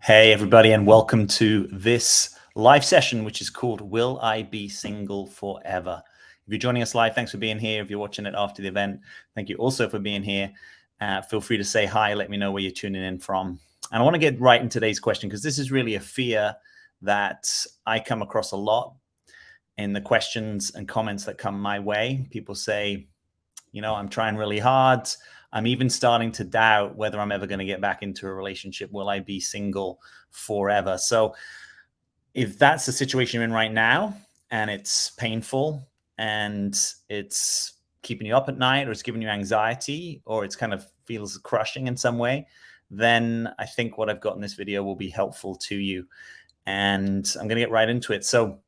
Hey, everybody, and welcome to this live session, which is called Will I Be Single Forever? If you're joining us live, thanks for being here. If you're watching it after the event, thank you also for being here. Feel free to say hi. Let me know where you're tuning in from. And I want to get right into today's question because this is really a fear that I come across a lot in the questions and comments that come my way. People say, I'm trying really hard. I'm even starting to doubt whether I'm ever going to get back into a relationship. Will I be single forever? So if that's the situation you're in right now and it's painful and it's keeping you up at night or it's giving you anxiety or it's kind of feels crushing in some way, then I think what I've got in this video will be helpful to you. And I'm going to get right into it. So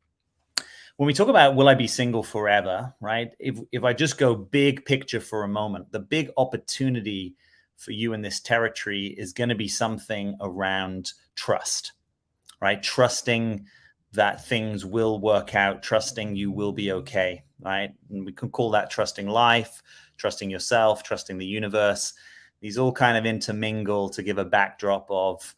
when we talk about will I be single forever, right? If I just go big picture for a moment, the big opportunity for you in this territory is going to be something around trust, right? Trusting that things will work out, trusting you will be okay, right? And we can call that trusting life, trusting yourself, trusting the universe. These all kind of intermingle to give a backdrop of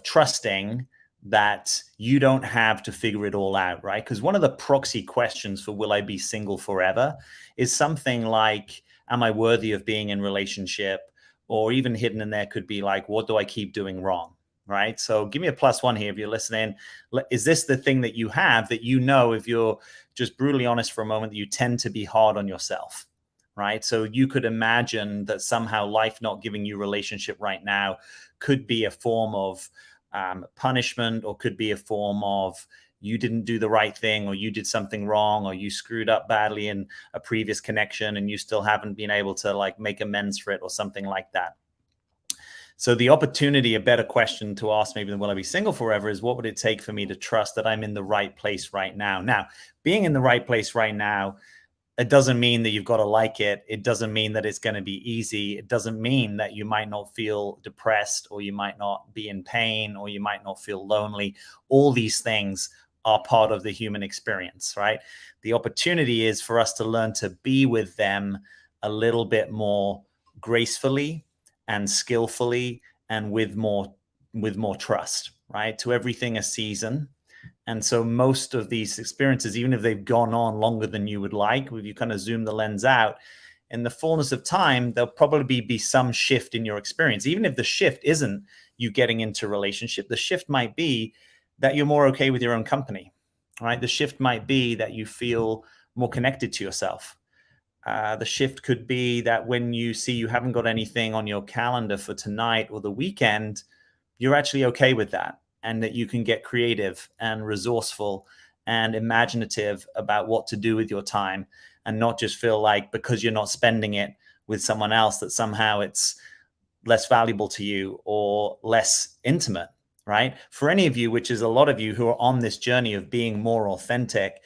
trusting that you don't have to figure it all out, right? Because one of the proxy questions for will I be single forever is something like, am I worthy of being in relationship? Or even hidden in there could be like, what do I keep doing wrong, right? So give me a +1 here if you're listening. Is this the thing that you have that if you're just brutally honest for a moment, that you tend to be hard on yourself, right? So you could imagine that somehow life not giving you relationship right now could be a form of punishment, or could be a form of you didn't do the right thing, or you did something wrong, or you screwed up badly in a previous connection and you still haven't been able to like make amends for it or something like that. So the opportunity, a better question to ask maybe than will I be single forever, is what would it take for me to trust that I'm in the right place right now? Now, being in the right place right now, it doesn't mean that you've got to like it. It doesn't mean that it's going to be easy. It doesn't mean that you might not feel depressed, or you might not be in pain, or you might not feel lonely. All these things are part of the human experience, right? The opportunity is for us to learn to be with them a little bit more gracefully and skillfully and with more trust, right? To everything a season. And so most of these experiences, even if they've gone on longer than you would like, if you kind of zoom the lens out, in the fullness of time, there'll probably be some shift in your experience. Even if the shift isn't you getting into a relationship, the shift might be that you're more okay with your own company, right? The shift might be that you feel more connected to yourself. The shift could be that when you see you haven't got anything on your calendar for tonight or the weekend, you're actually okay with that, and that you can get creative and resourceful and imaginative about what to do with your time, and not just feel like because you're not spending it with someone else that somehow it's less valuable to you or less intimate, right? For any of you, which is a lot of you who are on this journey of being more authentic,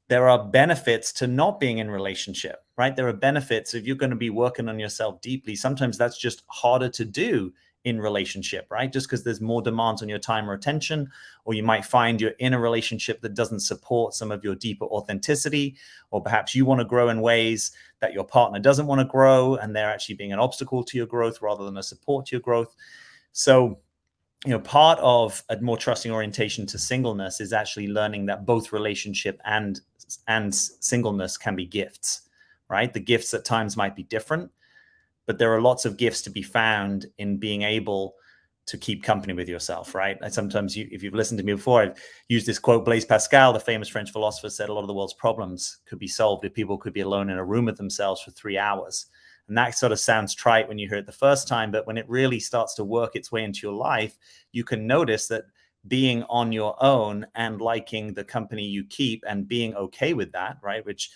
there are benefits to not being in relationship, right? There are benefits if you're going to be working on yourself deeply. Sometimes that's just harder to do in relationship, right? Just because there's more demands on your time or attention, or you might find you're in a relationship that doesn't support some of your deeper authenticity, or perhaps you want to grow in ways that your partner doesn't want to grow, and they're actually being an obstacle to your growth rather than a support to your growth. So, part of a more trusting orientation to singleness is actually learning that both relationship and singleness can be gifts, right? The gifts at times might be different, but there are lots of gifts to be found in being able to keep company with yourself, right? And sometimes if you've listened to me before, I've used this quote. Blaise Pascal, the famous French philosopher, said a lot of the world's problems could be solved if people could be alone in a room with themselves for 3 hours. And that sort of sounds trite when you hear it the first time, but when it really starts to work its way into your life, you can notice that being on your own and liking the company you keep and being okay with that, right? Which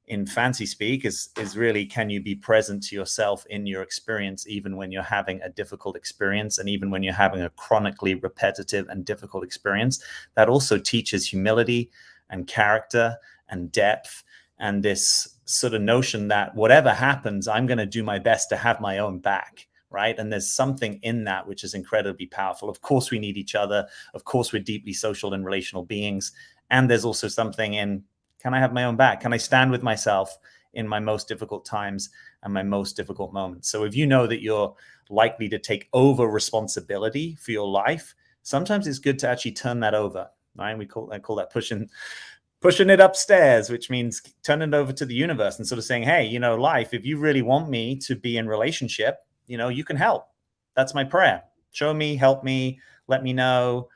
in fancy speak is really, can you be present to yourself in your experience, even when you're having a difficult experience, and even when you're having a chronically repetitive and difficult experience. That also teaches humility and character and depth, and this sort of notion that whatever happens, I'm going to do my best to have my own back, right? And there's something in that which is incredibly powerful. Of course, we need each other. Of course, we're deeply social and relational beings. And there's also something in, can I have my own back? Can I stand with myself in my most difficult times and my most difficult moments? So if you know that you're likely to take over responsibility for your life, sometimes it's good to actually turn that over, right? I call that pushing it upstairs, which means turning it over to the universe and sort of saying, hey, life, if you really want me to be in relationship, you can help. That's my prayer. Show me, help me, let me know.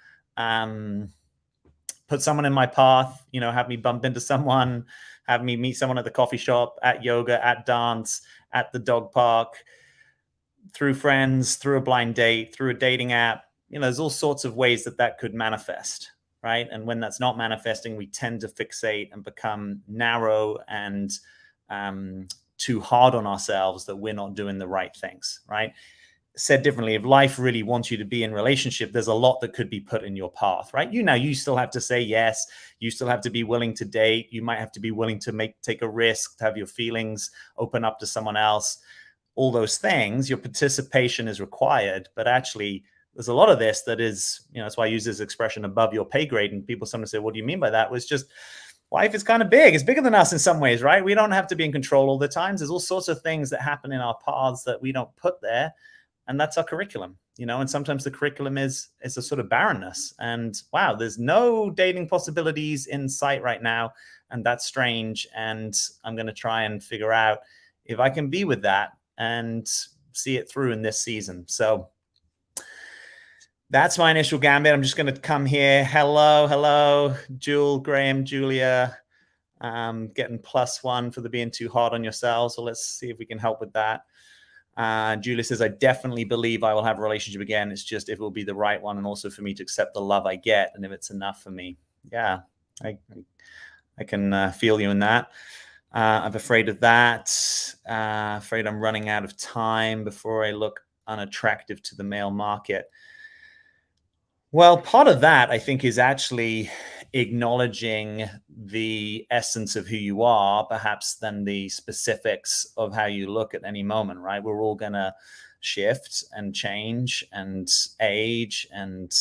Put someone in my path, have me bump into someone, have me meet someone at the coffee shop, at yoga, at dance, at the dog park, through friends, through a blind date, through a dating app. There's all sorts of ways that could manifest, right? And when that's not manifesting, we tend to fixate and become narrow and too hard on ourselves that we're not doing the right things, right? Said differently, if life really wants you to be in relationship, there's a lot that could be put in your path, right? You still have to say yes. You still have to be willing to date. You might have to be willing to take a risk, to have your feelings open up to someone else. All those things, your participation is required. But actually, there's a lot of this that is, that's why I use this expression above your pay grade. And people sometimes say, what do you mean by that? Well, it's just life is kind of big. It's bigger than us in some ways, right? We don't have to be in control all the time. There's all sorts of things that happen in our paths that we don't put there. And that's our curriculum, and sometimes the curriculum is a sort of barrenness. And wow, there's no dating possibilities in sight right now. And that's strange. And I'm going to try and figure out if I can be with that and see it through in this season. So that's my initial gambit. I'm just going to come here. Hello, Jewel, Graham, Julia, getting +1 for the being too hard on yourselves. So let's see if we can help with that. Julia says, I definitely believe I will have a relationship again. It's just if it will be the right one, and also for me to accept the love I get, and if it's enough for me. Yeah, I can feel you in that. I'm afraid of that. Afraid I'm running out of time before I look unattractive to the male market. Well, part of that, I think, is actually acknowledging the essence of who you are, perhaps than the specifics of how you look at any moment, right? We're all going to shift and change and age, and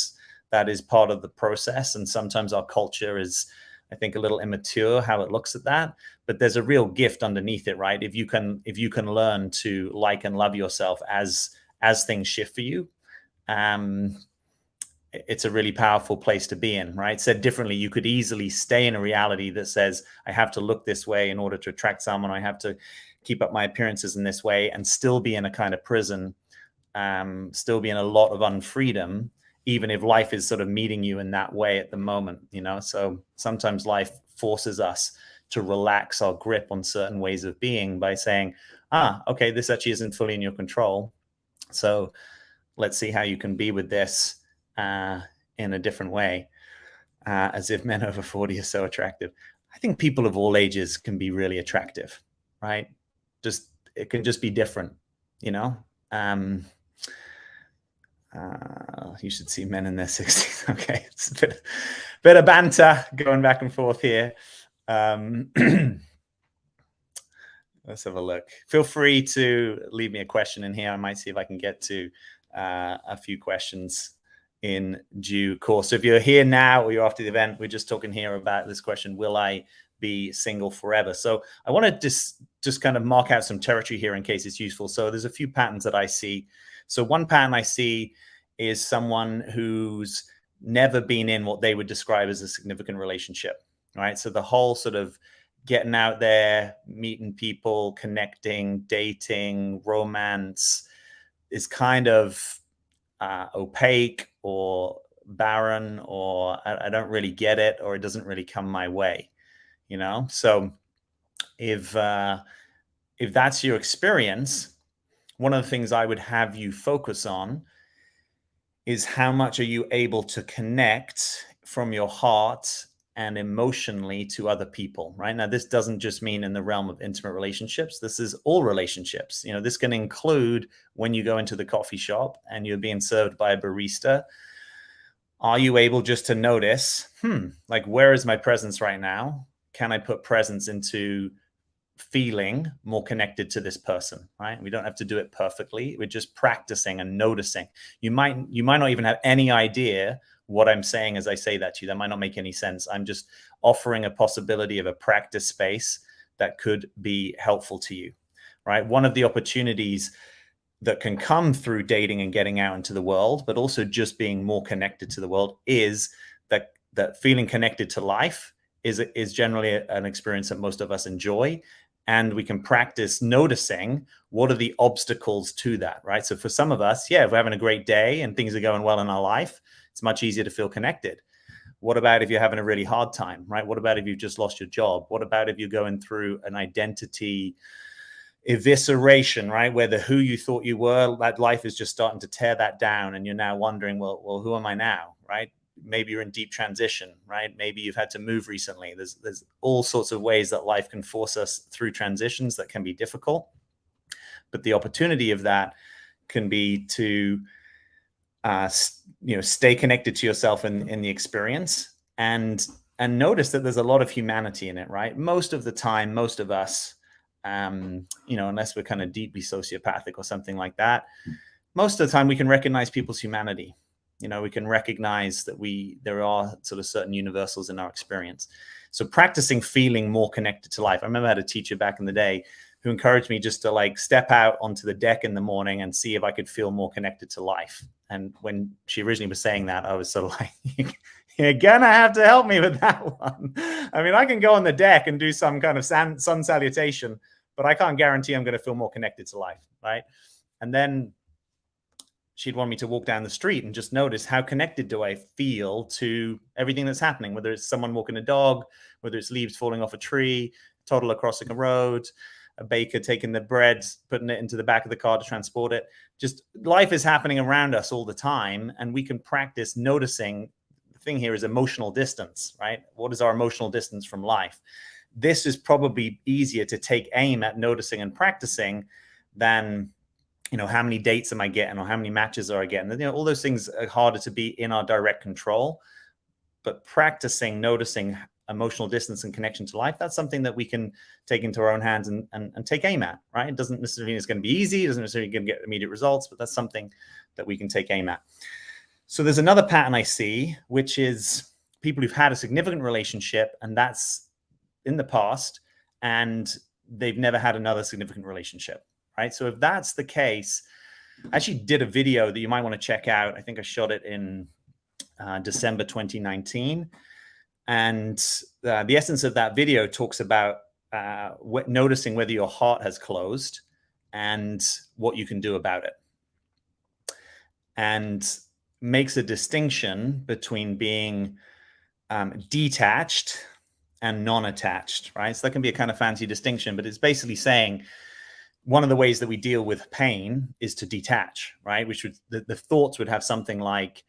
that is part of the process. And sometimes our culture is, I think, a little immature how it looks at that, but there's a real gift underneath it, right? If you can learn to like and love yourself as things shift for you, it's a really powerful place to be in, right? Said differently, you could easily stay in a reality that says, I have to look this way in order to attract someone. I have to keep up my appearances in this way, and still be in a kind of prison, still be in a lot of unfreedom, even if life is sort of meeting you in that way at the moment, So sometimes life forces us to relax our grip on certain ways of being by saying, okay, this actually isn't fully in your control. So let's see how you can be with this in a different way, as if men over 40 are so attractive. I think people of all ages can be really attractive, right? It can just be different, You should see men in their 60s. Okay, it's a bit of banter going back and forth here. Let's have a look. Feel free to leave me a question in here. I might see if I can get to a few questions in due course. So if you're here now or you're after the event, we're just talking here about this question, will I be single forever? So I want to just kind of mark out some territory here in case it's useful. So there's a few patterns that I see. So one pattern I see is someone who's never been in what they would describe as a significant relationship, right? So the whole sort of getting out there, meeting people, connecting, dating, romance is kind of opaque or barren, or I don't really get it, or it doesn't really come my way, So if that's your experience, one of the things I would have you focus on is how much are you able to connect from your heart and emotionally to other people, right? Now, this doesn't just mean in the realm of intimate relationships. This is all relationships. This can include when you go into the coffee shop and you're being served by a barista. Are you able just to notice, like, where is my presence right now? Can I put presence into feeling more connected to this person, right? We don't have to do it perfectly. We're just practicing and noticing. You might not even have any idea what I'm saying as I say that to you. That might not make any sense. I'm just offering a possibility of a practice space that could be helpful to you, right? One of the opportunities that can come through dating and getting out into the world, but also just being more connected to the world, is that feeling connected to life is generally an experience that most of us enjoy. And we can practice noticing what are the obstacles to that, right? So for some of us, yeah, if we're having a great day and things are going well in our life, it's much easier to feel connected. What about if you're having a really hard time, right? What about if you've just lost your job? What about if you're going through an identity evisceration, right? Where the who you thought you were, that life is just starting to tear that down, and you're now wondering, well, who am I now, right? Maybe you're in deep transition, right? Maybe you've had to move recently. There's all sorts of ways that life can force us through transitions that can be difficult. But the opportunity of that can be to stay connected to yourself in the experience, and notice that there's a lot of humanity in it, right? Most of the time, most of us, unless we're kind of deeply sociopathic or something like that, most of the time we can recognize people's humanity. We can recognize that there are sort of certain universals in our experience. So practicing feeling more connected to life. I remember I had a teacher back in the day who encouraged me just to like step out onto the deck in the morning and see if I could feel more connected to life. And when she originally was saying that, I was sort of like, you're gonna have to help me with that one. I mean, I can go on the deck and do some kind of sun salutation, but I can't guarantee I'm going to feel more connected to life, right? And then she'd want me to walk down the street and just notice, how connected do I feel to everything that's happening, whether it's someone walking a dog, whether it's leaves falling off a tree, toddler crossing a road, a baker taking the bread, putting it into the back of the car to transport it. Just life is happening around us all the time, and we can practice noticing. The thing here is emotional distance, right? What is our emotional distance from life? This is probably easier to take aim at noticing and practicing than, how many dates am I getting, or how many matches are I getting? All those things are harder to be in our direct control. But practicing noticing emotional distance and connection to life, that's something that we can take into our own hands and take aim at, right? It doesn't necessarily mean it's going to be easy. It doesn't necessarily going to get immediate results, but that's something that we can take aim at. So there's another pattern I see, which is people who've had a significant relationship, and that's in the past, and they've never had another significant relationship, right? So if that's the case, I actually did a video that you might want to check out. I think I shot it in December 2019. And the essence of that video talks about noticing whether your heart has closed and what you can do about it. And makes a distinction between being detached and non-attached, right? So that can be a kind of fancy distinction, but it's basically saying one of the ways that we deal with pain is to detach, right? Which would, the thoughts would have something like,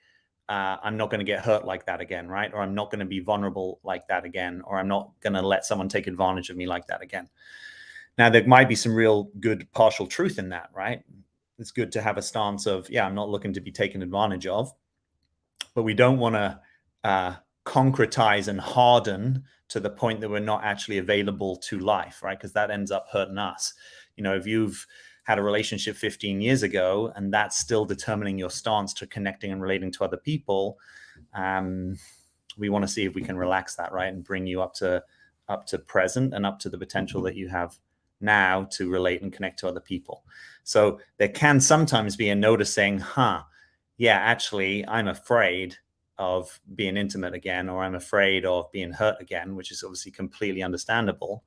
I'm not going to get hurt like that again, right? Or I'm not going to be vulnerable like that again, or I'm not going to let someone take advantage of me like that again. Now, there might be some real good partial truth in that, right? It's good to have a stance of, yeah, I'm not looking to be taken advantage of, but we don't want to concretize and harden to the point that we're not actually available to life, right? Because that ends up hurting us. If you've had a relationship 15 years ago and that's still determining your stance to connecting and relating to other people, we want to see if we can relax that, right? And bring you up to present and up to the potential that you have now to relate and connect to other people. So there can sometimes be a noticing, yeah, actually, I'm afraid of being intimate again, or I'm afraid of being hurt again, which is obviously completely understandable.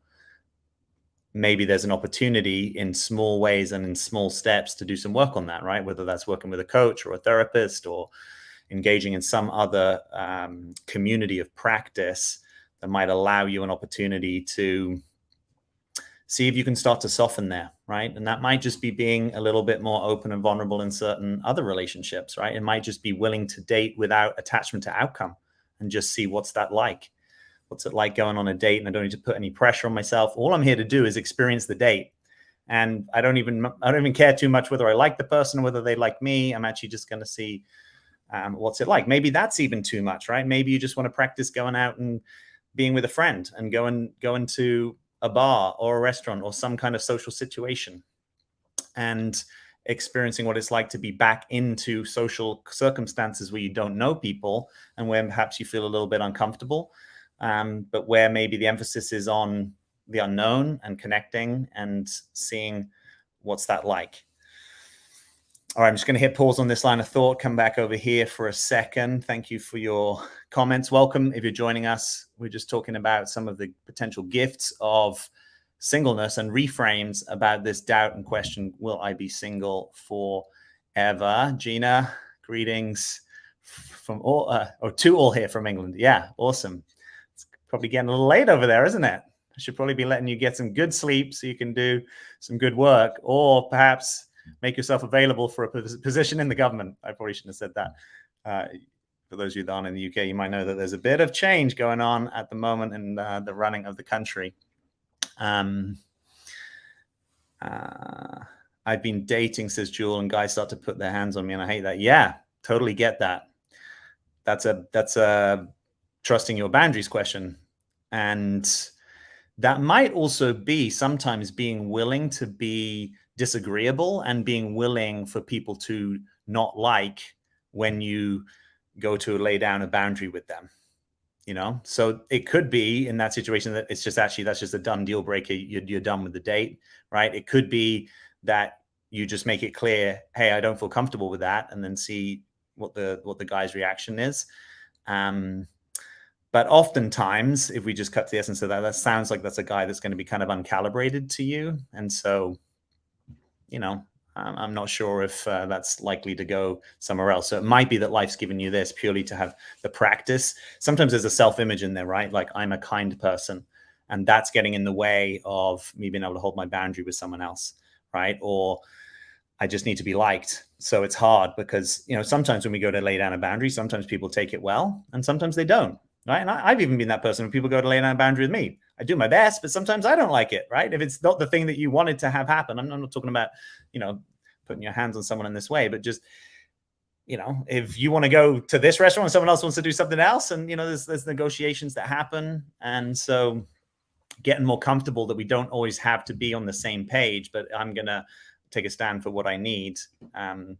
Maybe there's an opportunity in small ways and in small steps to do some work on that, right? Whether that's working with a coach or a therapist, or engaging in some other community of practice that might allow you an opportunity to see if you can start to soften there, right? And that might just be being a little bit more open and vulnerable in certain other relationships, right? It might just be willing to date without attachment to outcome and just see what's that like. What's it like going on a date, and I don't need to put any pressure on myself. All I'm here to do is experience the date. And I don't even care too much whether I like the person or whether they like me. I'm actually just going to see what's it like. Maybe that's even too much, right? Maybe you just want to practice going out and being with a friend and going to a bar or a restaurant or some kind of social situation and experiencing what it's like to be back into social circumstances where you don't know people and where perhaps you feel a little bit uncomfortable, but where maybe the emphasis is on the unknown and connecting and seeing what's that like. All right, I'm just going to hit pause on this line of thought, come back over here for a second. Thank you for your comments. Welcome if you're joining us. We're just talking about some of the potential gifts of singleness and reframes about this doubt and question, will I be single forever? Gina, greetings from all, or to all here from England. Yeah, awesome. It's probably getting a little late over there, isn't it? I should probably be letting you get some good sleep so you can do some good work, or perhaps make yourself available for a position in the government. I probably shouldn't have said that. For those of you that aren't in the UK, you might know that there's a bit of change going on at the moment in the running of the country. I've been dating, says Jewel, and guys start to put their hands on me, and I hate that. Yeah, totally get that. That's a trusting your boundaries question. And that might also be sometimes being willing to be disagreeable and being willing for people to not like when you go to lay down a boundary with them. So it could be in that situation that it's just actually, that's just a done deal breaker. You're done with the date, right? It could be that you just make it clear, hey, I don't feel comfortable with that, and then see what the guy's reaction is. But oftentimes, if we just cut to the essence of that, that sounds like that's a guy that's going to be kind of uncalibrated to you. And so, I'm not sure if that's likely to go somewhere else. So it might be that life's given you this purely to have the practice. Sometimes there's a self-image in there, right? Like, I'm a kind person, and that's getting in the way of me being able to hold my boundary with someone else, right? Or I just need to be liked. So it's hard because, sometimes when we go to lay down a boundary, sometimes people take it well and sometimes they don't. Right. And I've even been that person when people go to lay down a boundary with me. I do my best, but sometimes I don't like it. Right. If it's not the thing that you wanted to have happen, I'm not talking about, putting your hands on someone in this way, but just, if you want to go to this restaurant and someone else wants to do something else, and, there's negotiations that happen. And so getting more comfortable that we don't always have to be on the same page, but I'm going to take a stand for what I need, can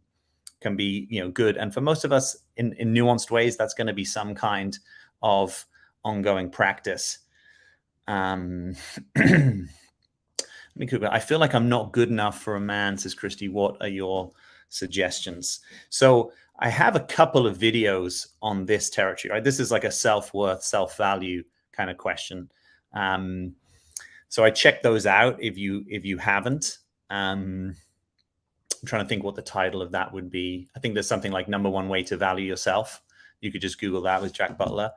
be, good. And for most of us in nuanced ways, that's going to be some kind of ongoing practice. I feel like I'm not good enough for a man, says Christy. What are your suggestions? So I have a couple of videos on this territory, right? This is like a self-worth, self-value kind of question. So I checked those out if you haven't. I'm trying to think what the title of that would be. I think there's something like Number One Way to Value Yourself. You could just Google that with Jack Butler.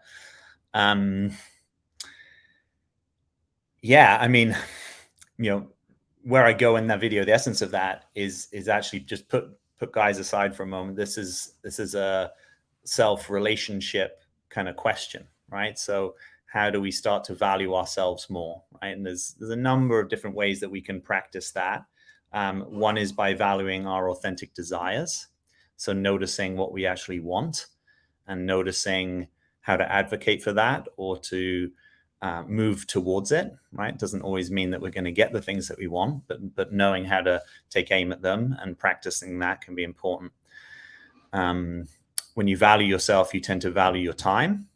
Yeah, I mean, where I go in that video, the essence of that is actually just put guys aside for a moment. This is a self-relationship kind of question, right? So how do we start to value ourselves more, right? And there's a number of different ways that we can practice that. One is by valuing our authentic desires. So noticing what we actually want and noticing how to advocate for that or to move towards it, right? Doesn't always mean that we're going to get the things that we want, but knowing how to take aim at them and practicing that can be important. When you value yourself, you tend to value your time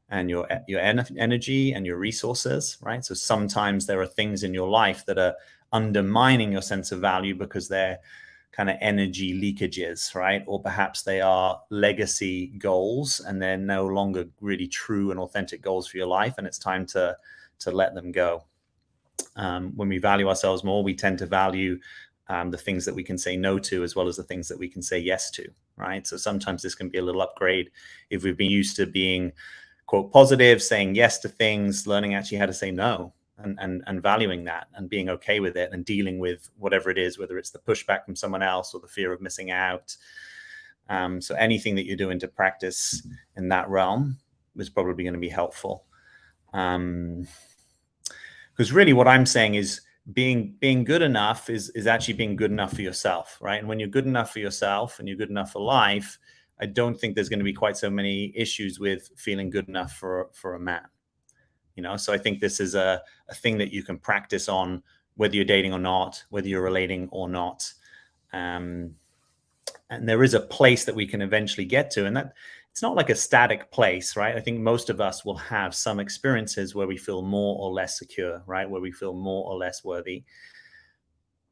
and your energy and your resources, right? So sometimes there are things in your life that are undermining your sense of value because they're kind of energy leakages, right? Or perhaps they are legacy goals and they're no longer really true and authentic goals for your life, and it's time to let them go. When we value ourselves more, we tend to value the things that we can say no to as well as the things that we can say yes to, right? So sometimes this can be a little upgrade if we've been used to being, quote, positive, saying yes to things, learning actually how to say no. And valuing that and being okay with it and dealing with whatever it is, whether it's the pushback from someone else or the fear of missing out. So anything that you're doing to practice in that realm is probably going to be helpful. Because really what I'm saying is being good enough is actually being good enough for yourself, right? And when you're good enough for yourself and you're good enough for life, I don't think there's going to be quite so many issues with feeling good enough for a man. So I think this is a thing that you can practice on, whether you're dating or not, whether you're relating or not. And there is a place that we can eventually get to, and that it's not like a static place, right? I think most of us will have some experiences where we feel more or less secure, right? Where we feel more or less worthy.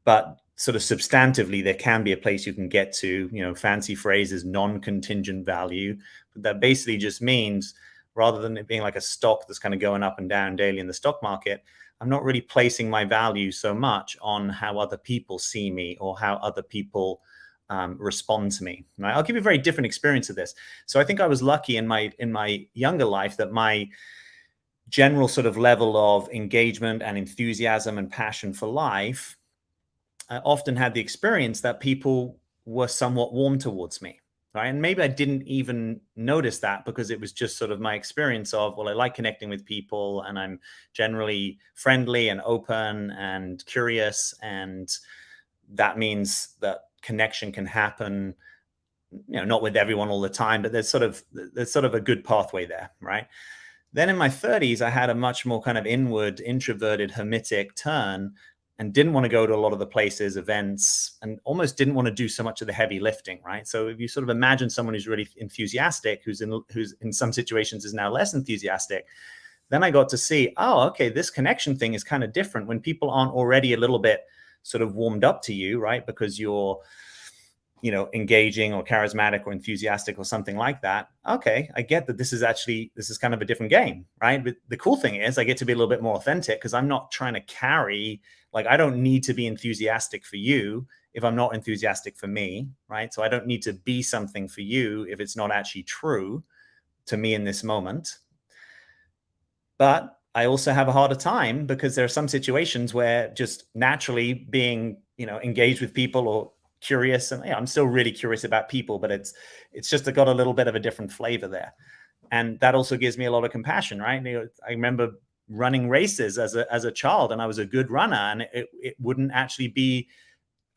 But sort of substantively, there can be a place you can get to, fancy phrase is non-contingent value. But that basically just means, rather than it being like a stock that's kind of going up and down daily in the stock market, I'm not really placing my value so much on how other people see me or how other people respond to me. Right? I'll give you a very different experience of this. So I think I was lucky in my younger life that my general sort of level of engagement and enthusiasm and passion for life, I often had the experience that people were somewhat warm towards me. Right. And maybe I didn't even notice that because it was just sort of my experience of, well, I like connecting with people and I'm generally friendly and open and curious. And that means that connection can happen, not with everyone all the time, but there's sort of a good pathway there. Right. Then in my 30s, I had a much more kind of inward, introverted, hermetic turn and didn't want to go to a lot of the places, events, and almost didn't want to do so much of the heavy lifting, right? So if you sort of imagine someone who's really enthusiastic, who's in some situations is now less enthusiastic, then I got to see, oh, okay, this connection thing is kind of different when people aren't already a little bit sort of warmed up to you, right? Because you're engaging or charismatic or enthusiastic or something like that. Okay, I get that this is kind of a different game, right? But the cool thing is I get to be a little bit more authentic because I'm not trying to carry, like, I don't need to be enthusiastic for you if I'm not enthusiastic for me, right? So I don't need to be something for you if it's not actually true to me in this moment. But I also have a harder time because there are some situations where just naturally being, engaged with people or curious, and I'm still really curious about people, but it's just got a little bit of a different flavor there. And that also gives me a lot of compassion, right? I remember running races as a child, and I was a good runner, and it wouldn't actually be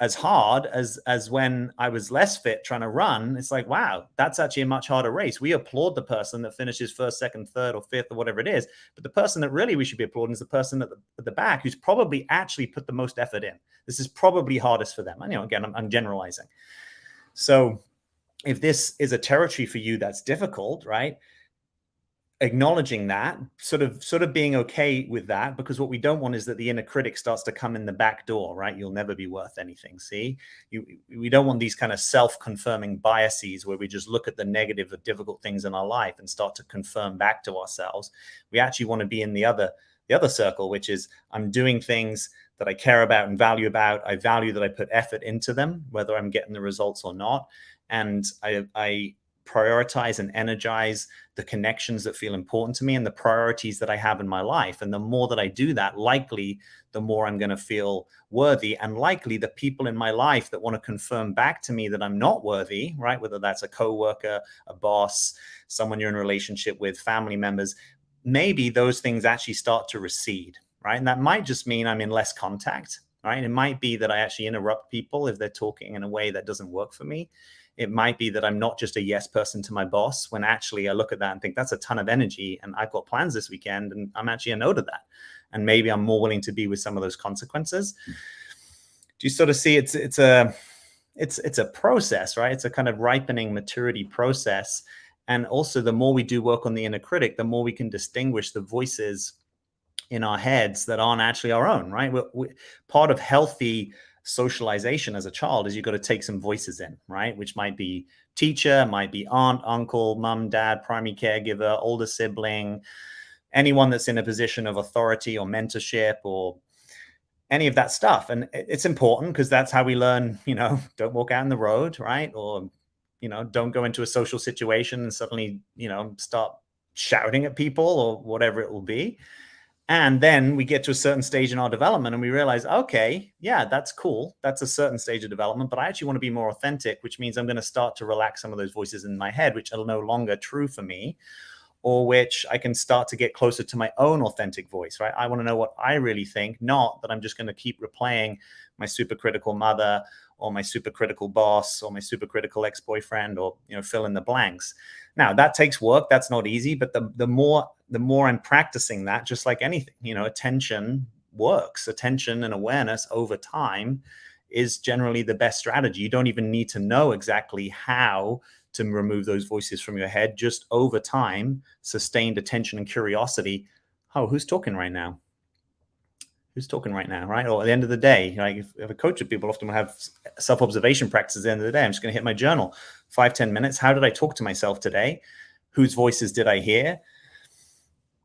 as hard as when I was less fit trying to run. It's like, wow, that's actually a much harder race. We applaud the person that finishes first, second, third, or fifth, or whatever it is. But the person that really we should be applauding is the person at the back who's probably actually put the most effort in. This is probably hardest for them. Again, I'm generalizing. So if this is a territory for you that's difficult, right? Acknowledging that, sort of being okay with that, because what we don't want is that the inner critic starts to come in the back door, right? You'll never be worth anything. See, we don't want these kind of self-confirming biases where we just look at the negative, the difficult things in our life and start to confirm back to ourselves. We actually want to be in the other circle, which is I'm doing things that I care about and value about. I value that I put effort into them, whether I'm getting the results or not. And I prioritize and energize the connections that feel important to me and the priorities that I have in my life. And the more that I do that, likely the more I'm going to feel worthy, and likely the people in my life that want to confirm back to me that I'm not worthy, right? Whether that's a coworker, a boss, someone you're in a relationship with, family members, maybe those things actually start to recede, right? And that might just mean I'm in less contact, right? And it might be that I actually interrupt people if they're talking in a way that doesn't work for me. It might be that I'm not just a yes person to my boss, when actually I look at that and think that's a ton of energy and I've got plans this weekend and I'm actually a no to that. And maybe I'm more willing to be with some of those consequences. Do you sort of see it's a process, right? It's a kind of ripening maturity process. And also the more we do work on the inner critic, the more we can distinguish the voices in our heads that aren't actually our own, right? Part of healthy socialization as a child is you've got to take some voices in, right? Which might be teacher, might be aunt, uncle, mom, dad, primary caregiver, older sibling, anyone that's in a position of authority or mentorship or any of that stuff. And it's important because that's how we learn, don't walk out in the road, right? Or, don't go into a social situation and suddenly, start shouting at people or whatever it will be. And then we get to a certain stage in our development and we realize, okay, yeah, that's cool. That's a certain stage of development, but I actually want to be more authentic, which means I'm going to start to relax some of those voices in my head, which are no longer true for me, or which I can start to get closer to my own authentic voice, right? I want to know what I really think, not that I'm just going to keep replaying my super critical mother or my super critical boss or my super critical ex-boyfriend or, fill in the blanks. Now that takes work. That's not easy, but the more I'm practicing that, just like anything, attention works. Attention and awareness over time is generally the best strategy. You don't even need to know exactly how to remove those voices from your head. Just over time, sustained attention and curiosity. Oh, who's talking right now? who's talking right now, right? Or at the end of the day, like if I coach with people, often will have self-observation practice at the end of the day. I'm just going to hit my journal, 5-10 minutes. How did I talk to myself today? Whose voices did I hear?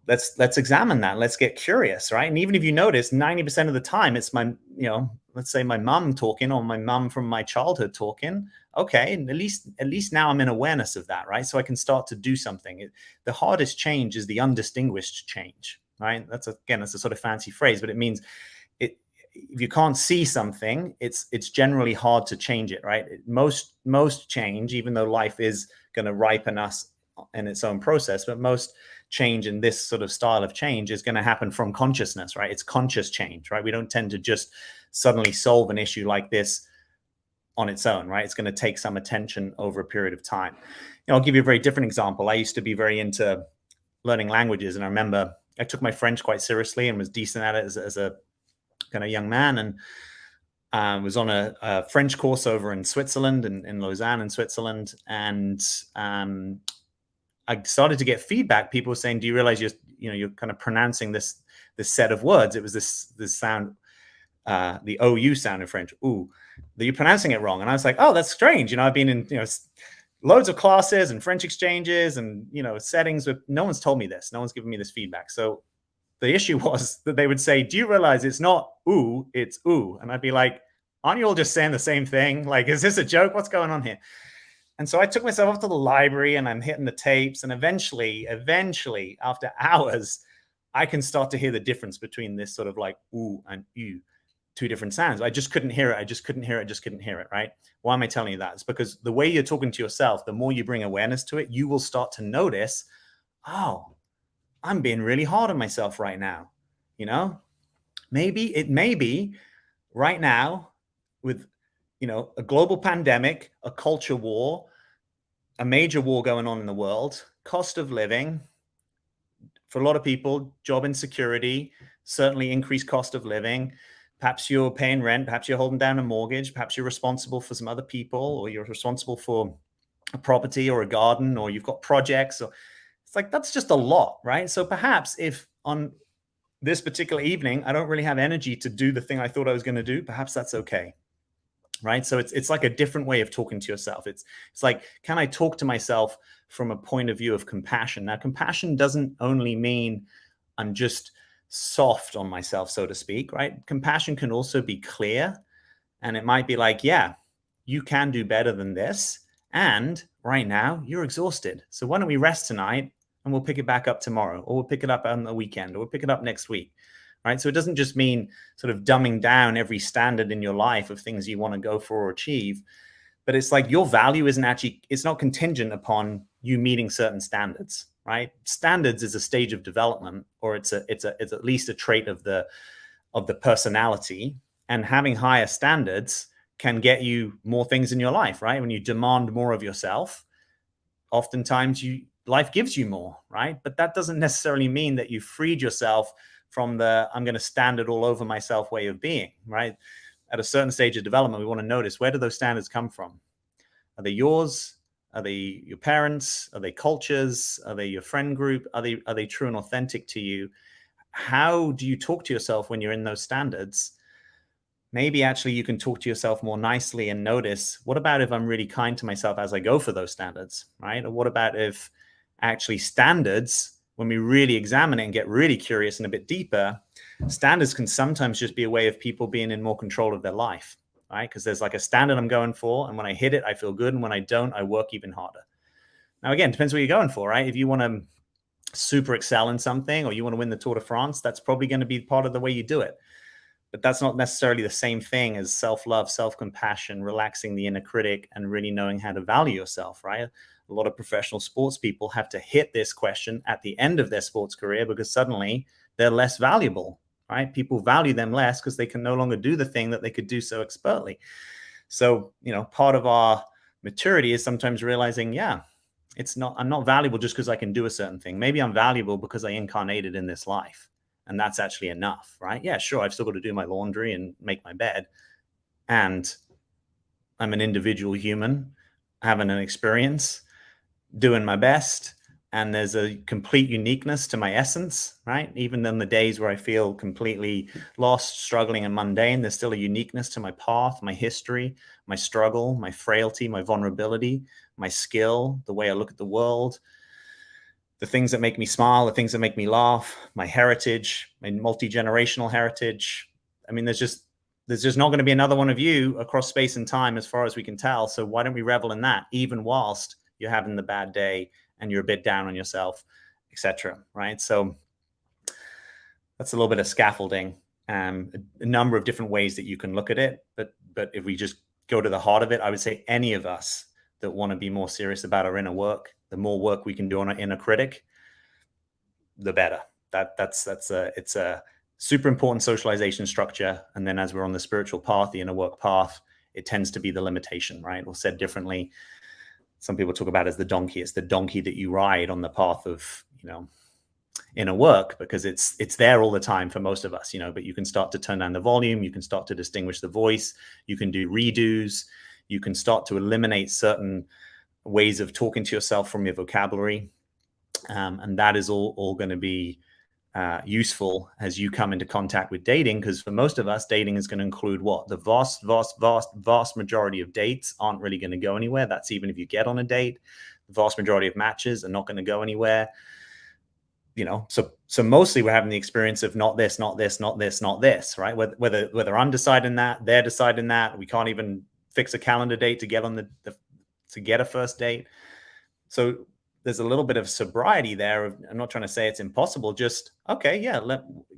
Let's examine that. Let's get curious, right? And even if you notice 90% of the time it's my, let's say my mom talking, or my mom from my childhood talking, okay, and at least now I'm in awareness of that, right? So I can start to do something. The hardest change is the undistinguished change, right? That's a sort of fancy phrase, but it means it if you can't see something, it's generally hard to change it, right? Most change, even though life is going to ripen us in its own process, but most change in this sort of style of change is going to happen from consciousness, right? It's conscious change, right? We don't tend to just suddenly solve an issue like this on its own, right? It's going to take some attention over a period of time. I'll give you a very different example. I used to be very into learning languages, and I remember I took my French quite seriously and was decent at it as a kind of young man, and was on a French course over in Switzerland, in Lausanne in Switzerland, and I started to get feedback. People were saying, "Do you realize you're kind of pronouncing this set of words?" It was this sound, the OU sound in French. Ooh, that you're pronouncing it wrong. And I was like, "Oh, that's strange." I've been in loads of classes and French exchanges and settings with no one's told me this. No one's given me this feedback. So the issue was that they would say, "Do you realize it's not ooh, it's ooh?" And I'd be like, "Aren't you all just saying the same thing? Like, is this a joke? What's going on here?" And so I took myself off to the library and I'm hitting the tapes. And eventually, after hours, I can start to hear the difference between this sort of like ooh and ew, two different sounds. I just couldn't hear it. I just couldn't hear it, right? Why am I telling you that? It's because the way you're talking to yourself, the more you bring awareness to it, you will start to notice, oh, I'm being really hard on myself right now. Maybe right now with a global pandemic, a culture war, a major war going on in the world, cost of living, for a lot of people, job insecurity, certainly increased cost of living. Perhaps you're paying rent, perhaps you're holding down a mortgage, perhaps you're responsible for some other people, or you're responsible for a property or a garden, or you've got projects. Or it's like, that's just a lot, right? So perhaps if on this particular evening, I don't really have energy to do the thing I thought I was going to do, perhaps that's okay. Right. So it's like a different way of talking to yourself. It's like, can I talk to myself from a point of view of compassion? Now, compassion doesn't only mean I'm just soft on myself, so to speak, right? Compassion can also be clear. And it might be like, yeah, you can do better than this. And right now you're exhausted. So why don't we rest tonight and we'll pick it back up tomorrow, or we'll pick it up on the weekend, or we'll pick it up next week. Right. So it doesn't just mean sort of dumbing down every standard in your life of things you want to go for or achieve, but it's like your value it's not contingent upon you meeting certain standards, right? Standards is a stage of development, or it's at least a trait of the personality, and having higher standards can get you more things in your life, right? When you demand more of yourself, oftentimes life gives you more, right? But that doesn't necessarily mean that you freed yourself from the I'm going to stand it all over myself way of being, right? At a certain stage of development, we want to notice, where do those standards come from? Are they yours? Are they your parents? Are they cultures? Are they your friend group? Are they true and authentic to you? How do you talk to yourself when you're in those standards? Maybe actually you can talk to yourself more nicely and notice, what about if I'm really kind to myself as I go for those standards, right? Or what about if actually standards, when we really examine it and get really curious and a bit deeper, standards can sometimes just be a way of people being in more control of their life, right? Because there's like a standard I'm going for, and when I hit it, I feel good. And when I don't, I work even harder. Now, again, depends what you're going for, right? If you want to super excel in something, or you want to win the Tour de France, that's probably going to be part of the way you do it. But that's not necessarily the same thing as self-love, self-compassion, relaxing the inner critic, and really knowing how to value yourself, right? A lot of professional sports people have to hit this question at the end of their sports career, because suddenly they're less valuable, right? People value them less because they can no longer do the thing that they could do so expertly. So, part of our maturity is sometimes realizing, yeah, I'm not valuable just because I can do a certain thing. Maybe I'm valuable because I incarnated in this life. And that's actually enough, right? Yeah, sure, I've still got to do my laundry and make my bed. And I'm an individual human having an experience, doing my best, and there's a complete uniqueness to my essence, right? Even in the days where I feel completely lost, struggling, and mundane, there's still a uniqueness to my path, my history, my struggle, my frailty, my vulnerability, my skill, the way I look at the world, the things that make me smile, the things that make me laugh, my heritage, my multi-generational heritage. I mean, there's just not going to be another one of you across space and time as far as we can tell. So why don't we revel in that, even whilst you're having the bad day and you're a bit down on yourself, etc. Right? So that's a little bit of scaffolding, a number of different ways that you can look at it. But if we just go to the heart of it, I would say any of us that want to be more serious about our inner work, the more work we can do on our inner critic, the better. It's a super important socialization structure. And then as we're on the spiritual path, the inner work path, it tends to be the limitation, right? Or said differently, some people talk about it as the donkey. It's the donkey that you ride on the path of, inner work, because it's there all the time for most of us, but you can start to turn down the volume, you can start to distinguish the voice, you can do redos, you can start to eliminate certain ways of talking to yourself from your vocabulary. And that is all going to be useful as you come into contact with dating, because for most of us, dating is going to include what? The vast majority of dates aren't really going to go anywhere. That's even if you get on a date. The vast majority of matches are not going to go anywhere. So mostly we're having the experience of not this, not this, not this, not this, right? Whether I'm deciding that, they're deciding that, we can't even fix a calendar date to get on to get a first date. So there's a little bit of sobriety there. I'm not trying to say it's impossible. Just, okay, yeah,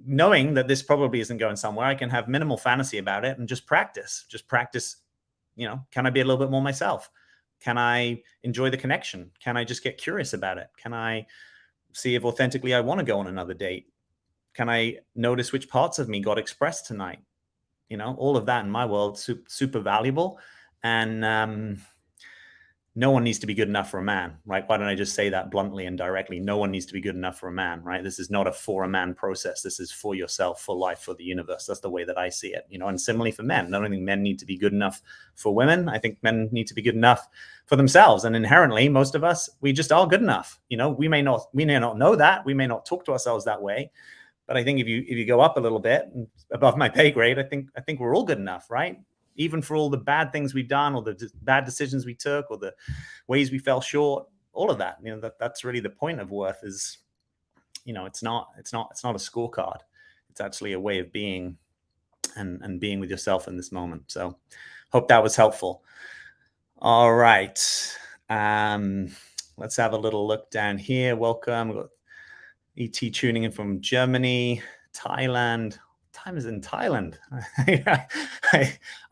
knowing that this probably isn't going somewhere, I can have minimal fantasy about it and just practice. Can I be a little bit more myself? Can I enjoy the connection? Can I just get curious about it? Can I see if authentically I want to go on another date? Can I notice which parts of me got expressed tonight? All of that in my world, super valuable. And no one needs to be good enough for a man, right? Why don't I just say that bluntly and directly? No one needs to be good enough for a man, right? This is not a for a man process. This is for yourself, for life, for the universe. That's the way that I see it, and similarly for men. I don't think men need to be good enough for women. I think men need to be good enough for themselves. And inherently, most of us, we just are good enough. We may not know that. We may not talk to ourselves that way. But I think if you go up a little bit above my pay grade, I think we're all good enough, right? Even for all the bad things we've done, or the bad decisions we took, or the ways we fell short, all of that, that's really the point of worth. Is, it's not a scorecard. It's actually a way of being, and being with yourself in this moment. So hope that was helpful. All right. Let's have a little look down here. Welcome. We've got ET tuning in from Germany, Thailand. Time is in Thailand.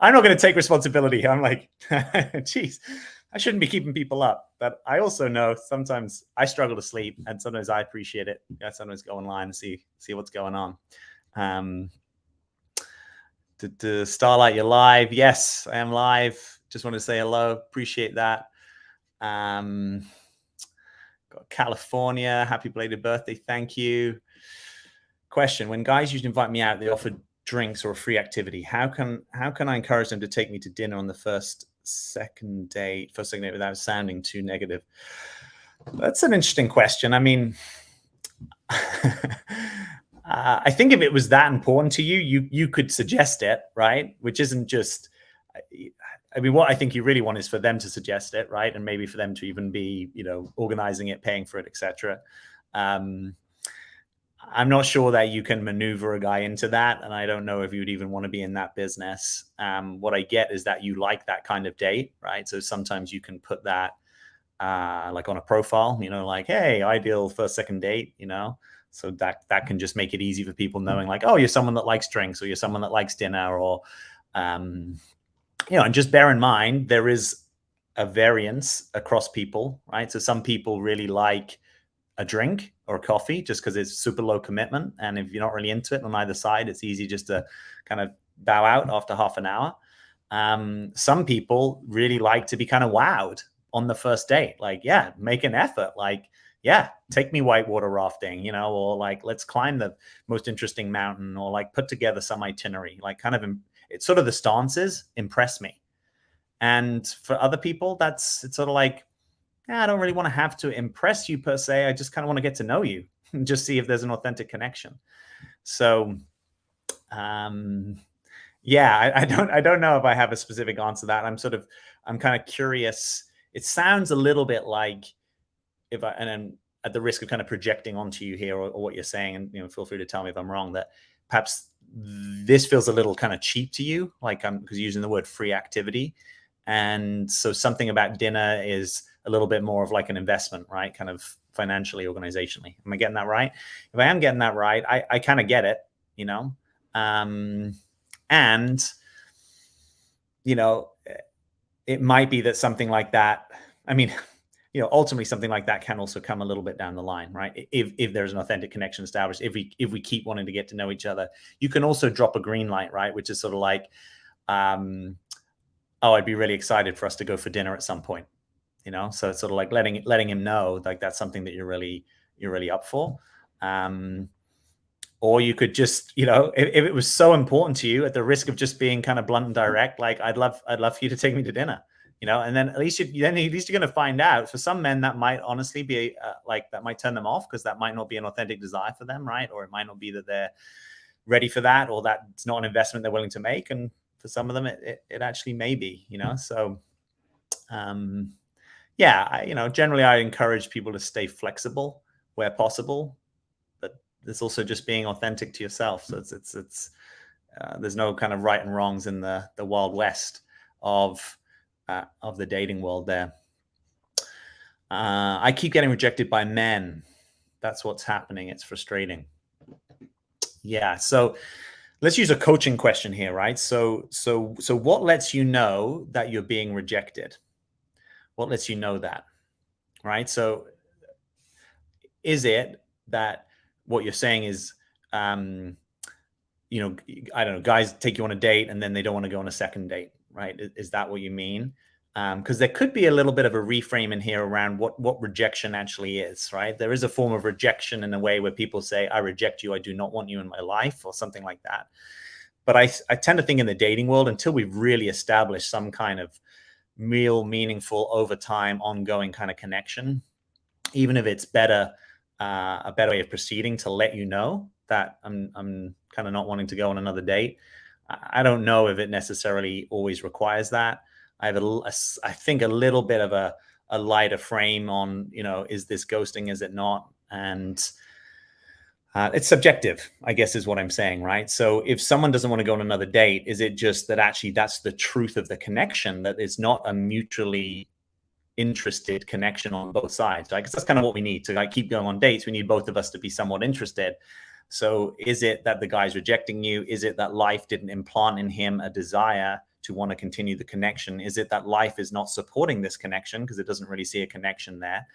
I'm not going to take responsibility. I'm like, geez, I shouldn't be keeping people up. But I also know sometimes I struggle to sleep, and sometimes I appreciate it. I sometimes go online and see what's going on. To Starlight, you're live. Yes, I am live. Just want to say hello. Appreciate that. Got California. Happy belated birthday. Thank you. Question: when guys used to invite me out, they offered drinks or a free activity. How can I encourage them to take me to dinner on the second date without sounding too negative? That's an interesting question. I mean, I think if it was that important to you, you could suggest it, right? Which isn't just, I mean, what I think you really want is for them to suggest it, right? And maybe for them to even be, organizing it, paying for it, etc. I'm not sure that you can maneuver a guy into that. And I don't know if you'd even want to be in that business. What I get is that you like that kind of date, right? So sometimes you can put that like on a profile, like, hey, ideal first, second date, so that can just make it easy for people knowing, like, oh, you're someone that likes drinks, or you're someone that likes dinner, or, and just bear in mind, there is a variance across people, right? So some people really like a drink or a coffee just because it's super low commitment. And if you're not really into it on either side, it's easy just to kind of bow out after half an hour. Some people really like to be kind of wowed on the first date. Like, yeah, make an effort. Like, yeah, take me whitewater rafting, or like, let's climb the most interesting mountain, or like put together some itinerary, like kind of, it's sort of the stances impress me. And for other people, it's sort of like, I don't really want to have to impress you per se. I just kind of want to get to know you and just see if there's an authentic connection. So, um, yeah, I don't know if I have a specific answer to that. I'm kind of curious. It sounds a little bit like, if I, and then at the risk of kind of projecting onto you here, or what you're saying, and feel free to tell me if I'm wrong, that perhaps this feels a little kind of cheap to you, like I'm because using the word free activity. And so something about dinner is a little bit more of like an investment, right? Kind of financially, organizationally. Am I getting that right? If I am getting that right, I kind of get it, you know? Um, and, you know, it might be that something like that, I mean, ultimately something like that can also come a little bit down the line, right? If there's an authentic connection established, if we keep wanting to get to know each other, you can also drop a green light, right? Which is sort of like, oh, I'd be really excited for us to go for dinner at some point, So it's sort of like letting him know, like, that's something that you're really up for. Or you could just, if it was so important to you, at the risk of just being kind of blunt and direct, like, I'd love for you to take me to dinner, and then at least you're going to find out. For some men, that might honestly be like, that might turn them off, because that might not be an authentic desire for them, right? Or it might not be that they're ready for that, or that it's not an investment they're willing to make. And for some of them, it actually may be, So, yeah, generally I encourage people to stay flexible where possible, but it's also just being authentic to yourself. So it's there's no kind of right and wrongs in the wild west of the dating world there. I keep getting rejected by men. That's what's happening. It's frustrating. Yeah. So let's use a coaching question here, right? So what lets you know that you're being rejected? What lets you know that, right? So is it that what you're saying is, I don't know, guys take you on a date and then they don't want to go on a second date, right? Is that what you mean? Because there could be a little bit of a reframe in here around what rejection actually is, right? There is a form of rejection in a way where people say, I reject you, I do not want you in my life, or something like that. But I tend to think in the dating world, until we've really established some kind of real, meaningful, over time, ongoing kind of connection, even if it's a better way of proceeding to let you know that I'm kind of not wanting to go on another date. I don't know if it necessarily always requires that. I have I think a little bit of a lighter frame on, is this ghosting? Is it not? And it's subjective, I guess, is what I'm saying, right? So if someone doesn't want to go on another date, is it just that actually that's the truth of the connection, that it's not a mutually interested connection on both sides? Right? Because that's kind of what we need to, like, keep going on dates. We need both of us to be somewhat interested. So is it that the guy's rejecting you? Is it that life didn't implant in him a desire to want to continue the connection? Is it that life is not supporting this connection because it doesn't really see a connection there?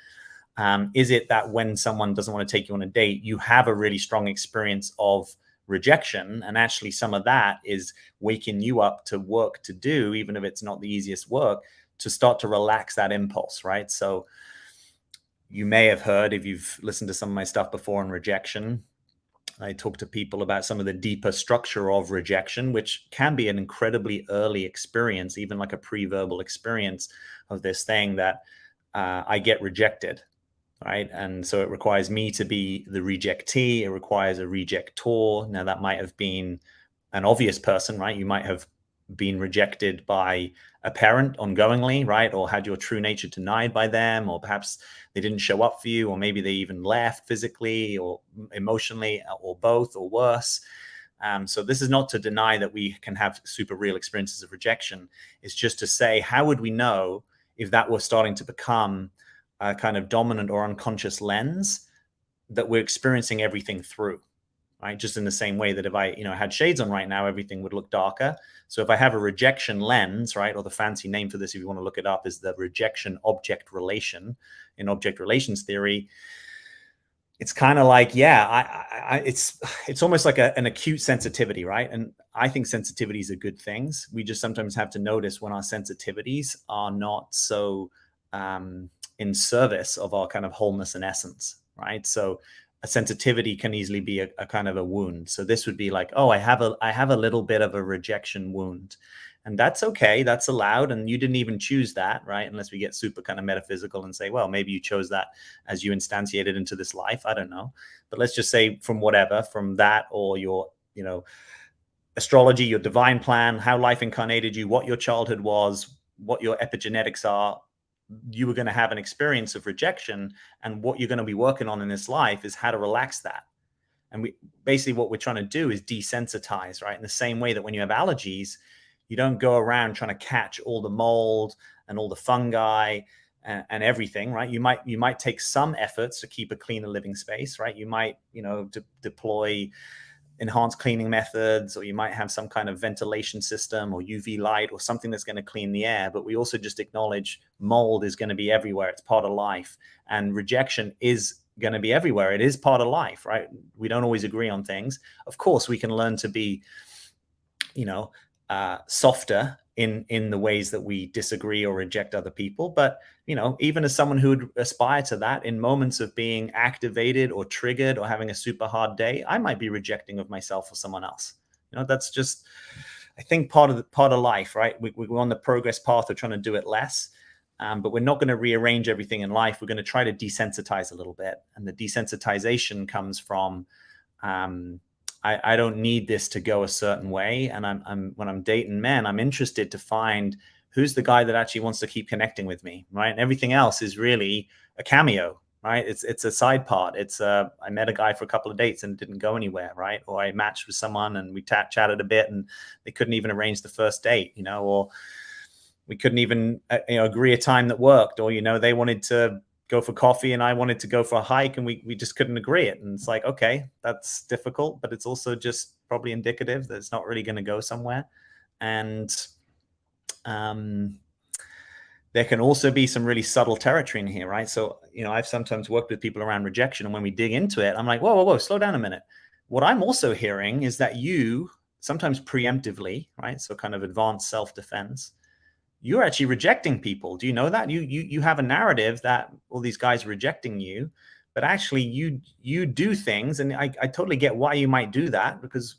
Is it that when someone doesn't want to take you on a date, you have a really strong experience of rejection, and actually some of that is waking you up to work to do, even if it's not the easiest work, to start to relax that impulse, right? So you may have heard, if you've listened to some of my stuff before on rejection, I talk to people about some of the deeper structure of rejection, which can be an incredibly early experience, even like a pre-verbal experience of this thing that I get rejected, right? And so it requires me to be the rejectee. It requires a rejector. Now, that might have been an obvious person, right? You might have been rejected by a parent ongoingly, right? Or had your true nature denied by them, or perhaps they didn't show up for you, or maybe they even left physically or emotionally, or both, or worse. So this is not to deny that we can have super real experiences of rejection. It's just to say, how would we know if that was starting to become a kind of dominant or unconscious lens that we're experiencing everything through, right? Just in the same way that if I, had shades on right now, everything would look darker. So if I have a rejection lens, right, or the fancy name for this, if you want to look it up, is the rejection object relation in object relations theory. It's kind of like, it's almost like an acute sensitivity, right? And I think sensitivities are good things. We just sometimes have to notice when our sensitivities are not so in service of our kind of wholeness and essence, right? So a sensitivity can easily be a kind of a wound. So this would be like, oh, I have a little bit of a rejection wound. And that's okay, that's allowed, and you didn't even choose that, right? Unless we get super kind of metaphysical and say, well, maybe you chose that as you instantiated into this life. I don't know. But let's just say from whatever, from that, or your, astrology, your divine plan, how life incarnated you, what your childhood was, what your epigenetics are, you were going to have an experience of rejection. And what you're going to be working on in this life is how to relax that. And we basically, what we're trying to do is desensitize, right? In the same way that when you have allergies, you don't go around trying to catch all the mold and all the fungi and everything, right? You might take some efforts to keep a cleaner living space, right? You might, deploy enhanced cleaning methods, or you might have some kind of ventilation system or UV light or something that's going to clean the air. But we also just acknowledge mold is going to be everywhere. It's part of life. And rejection is going to be everywhere. It is part of life, right? We don't always agree on things. Of course, we can learn to be, softer in the ways that we disagree or reject other people. But, even as someone who would aspire to that, in moments of being activated or triggered or having a super hard day, I might be rejecting of myself or someone else. That's just, I think, part of life, right? We're on the progress path of trying to do it less. But we're not going to rearrange everything in life. We're going to try to desensitize a little bit. And the desensitization comes from, I don't need this to go a certain way. And when I'm dating men, I'm interested to find who's the guy that actually wants to keep connecting with me, right? And everything else is really a cameo, right? It's a side part. I met a guy for a couple of dates and it didn't go anywhere, right? Or I matched with someone and we chatted a bit and they couldn't even arrange the first date, or we couldn't even agree a time that worked, or they wanted to go for coffee and I wanted to go for a hike and we just couldn't agree it. And it's like, okay, that's difficult, but it's also just probably indicative that it's not really going to go somewhere. And there can also be some really subtle territory in here, right? So, I've sometimes worked with people around rejection, and when we dig into it, I'm like, whoa, slow down a minute. What I'm also hearing is that you sometimes preemptively, right? So kind of advanced self-defense, you're actually rejecting people. Do you know that? You have a narrative that all these guys are rejecting you, but actually you do things, and I totally get why you might do that, because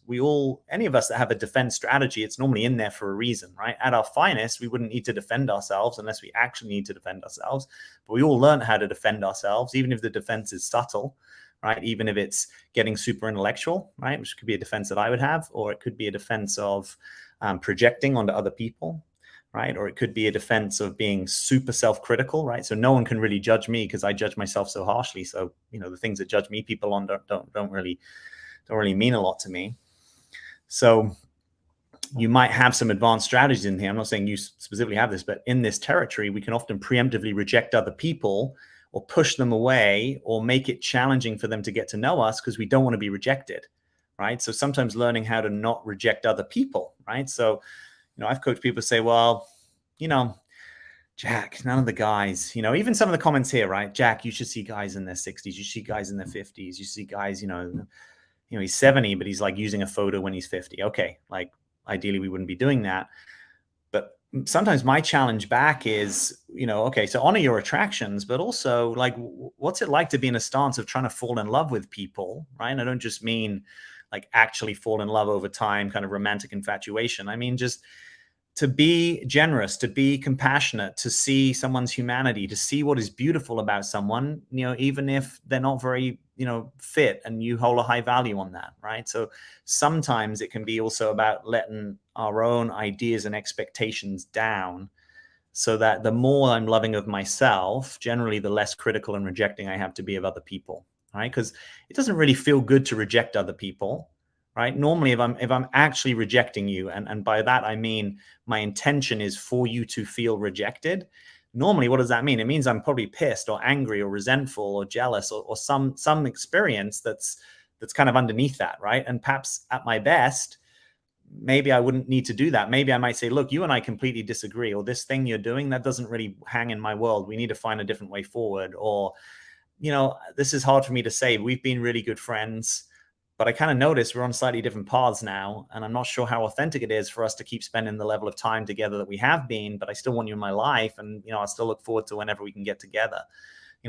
any of us that have a defense strategy, it's normally in there for a reason, right? At our finest, we wouldn't need to defend ourselves unless we actually need to defend ourselves. But we all learn how to defend ourselves, even if the defense is subtle, right? Even if it's getting super intellectual, right? Which could be a defense that I would have, or it could be a defense of projecting onto other people, right? Or it could be a defense of being super self-critical, right? So no one can really judge me because I judge myself so harshly. So, the things that judge me people on don't really mean a lot to me. So you might have some advanced strategies in here. I'm not saying you specifically have this, but in this territory, we can often preemptively reject other people or push them away or make it challenging for them to get to know us because we don't want to be rejected, right? So sometimes learning how to not reject other people, right? So I've coached people say, well, Jack, none of the guys, even some of the comments here, right? Jack, you should see guys in their 60s. You see guys in their 50s. You see guys, he's 70, but he's like using a photo when he's 50. Okay. Like ideally we wouldn't be doing that. But sometimes my challenge back is, okay, so honor your attractions, but also like, what's it like to be in a stance of trying to fall in love with people, right? And I don't just mean like actually fall in love over time, kind of romantic infatuation. I mean, just to be generous, to be compassionate, to see someone's humanity, to see what is beautiful about someone, even if they're not very, fit, and you hold a high value on that, right? So sometimes it can be also about letting our own ideas and expectations down, so that the more I'm loving of myself, generally, the less critical and rejecting I have to be of other people, right? Because it doesn't really feel good to reject other people, right? Normally, if I'm actually rejecting you, and by that I mean my intention is for you to feel rejected. Normally, what does that mean? It means I'm probably pissed or angry or resentful or jealous or some experience that's kind of underneath that, right? And perhaps at my best, maybe I wouldn't need to do that. Maybe I might say, look, you and I completely disagree, or this thing you're doing, that doesn't really hang in my world. We need to find a different way forward. Or, this is hard for me to say. We've been really good friends, but I kind of notice we're on slightly different paths now. And I'm not sure how authentic it is for us to keep spending the level of time together that we have been, but I still want you in my life. And, I still look forward to whenever we can get together,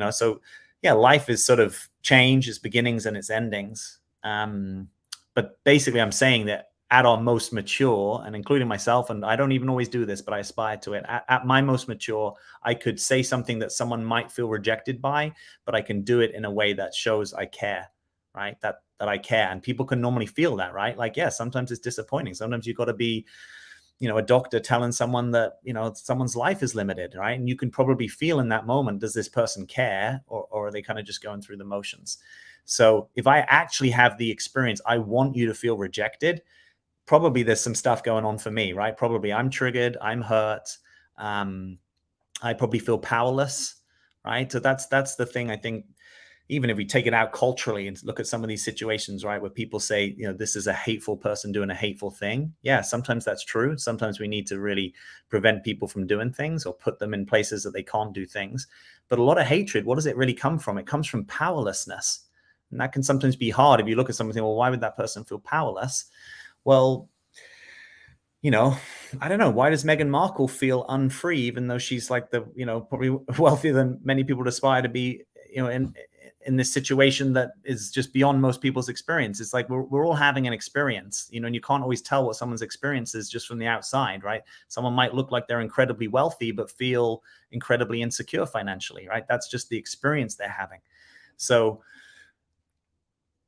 so yeah, life is sort of change, its beginnings and its endings. But basically I'm saying that at our most mature, and including myself, and I don't even always do this, but I aspire to it. At my most mature, I could say something that someone might feel rejected by, but I can do it in a way that shows I care, right? That I care, and people can normally feel that, right? Like, yeah, sometimes it's disappointing. Sometimes you've got to be, a doctor telling someone that, someone's life is limited, right? And you can probably feel in that moment, does this person care, or are they kind of just going through the motions? So if I actually have the experience, I want you to feel rejected, probably there's some stuff going on for me, right? Probably I'm triggered, I'm hurt, I probably feel powerless, right? So that's the thing. I think even if we take it out culturally and look at some of these situations, right, where people say, this is a hateful person doing a hateful thing. Yeah, sometimes that's true. Sometimes we need to really prevent people from doing things or put them in places that they can't do things. But a lot of hatred, what does it really come from? It comes from powerlessness. And that can sometimes be hard if you look at something, well, why would that person feel powerless? Well, I don't know. Why does Meghan Markle feel unfree, even though she's like the, probably wealthier than many people aspire to be, in this situation that is just beyond most people's experience? It's like we're all having an experience, and you can't always tell what someone's experience is just from the outside, right? Someone might look like they're incredibly wealthy, but feel incredibly insecure financially, right? That's just the experience they're having. So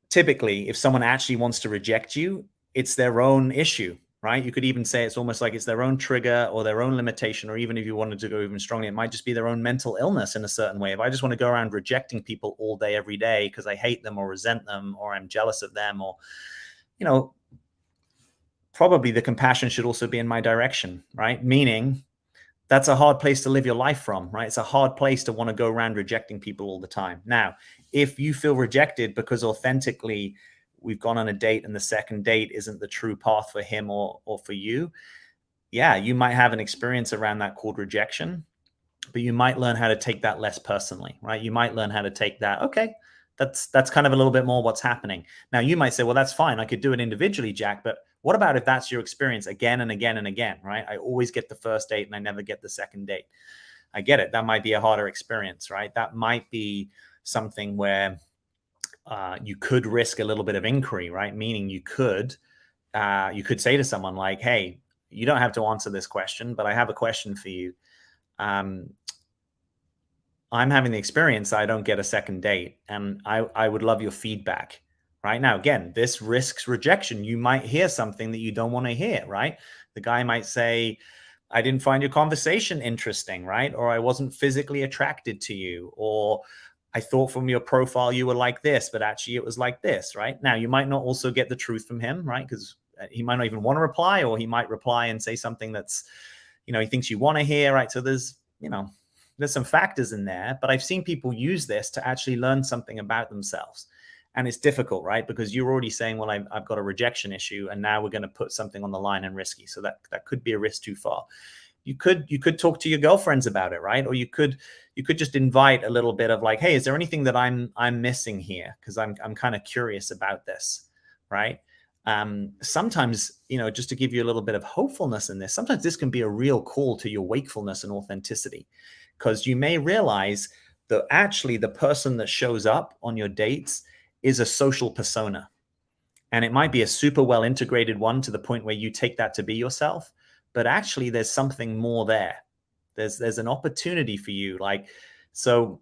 typically, if someone actually wants to reject you, it's their own issue, right? You could even say it's almost like it's their own trigger or their own limitation, or even if you wanted to go even strongly, it might just be their own mental illness in a certain way. If I just want to go around rejecting people all day, every day, because I hate them or resent them or I'm jealous of them, or, probably the compassion should also be in my direction, right? Meaning that's a hard place to live your life from, right? It's a hard place to want to go around rejecting people all the time. Now, if you feel rejected because authentically we've gone on a date and the second date isn't the true path for him or for you, yeah, you might have an experience around that called rejection, but you might learn how to take that less personally, right? You might learn how to take that, okay, that's kind of a little bit more what's happening. Now, you might say, well, that's fine. I could do it individually, Jack, but what about if that's your experience again and again and again, right? I always get the first date and I never get the second date. I get it. That might be a harder experience, right? That might be something where you could risk a little bit of inquiry, right? Meaning you could say to someone like, hey, you don't have to answer this question, but I have a question for you. I'm having the experience, I don't get a second date, and I would love your feedback. Right now, again, this risks rejection. You might hear something that you don't want to hear, right? The guy might say, I didn't find your conversation interesting, right? Or I wasn't physically attracted to you, or I thought from your profile you were like this, but actually it was like this, right? Now, you might not also get the truth from him, right? Because he might not even want to reply, or he might reply and say something that's, he thinks you want to hear, right? So there's some factors in there, but I've seen people use this to actually learn something about themselves. And it's difficult, right? Because you're already saying, well, I've got a rejection issue, and now we're going to put something on the line and risky. So that could be a risk too far. You could talk to your girlfriends about it, right? Or you could just invite a little bit of like, hey, is there anything that I'm missing here? Because I'm kind of curious about this, right? Sometimes, just to give you a little bit of hopefulness in this, sometimes this can be a real call to your wakefulness and authenticity, because you may realize that actually the person that shows up on your dates is a social persona. And it might be a super well integrated one to the point where you take that to be yourself, but actually there's something more there. There's an opportunity for you. Like, so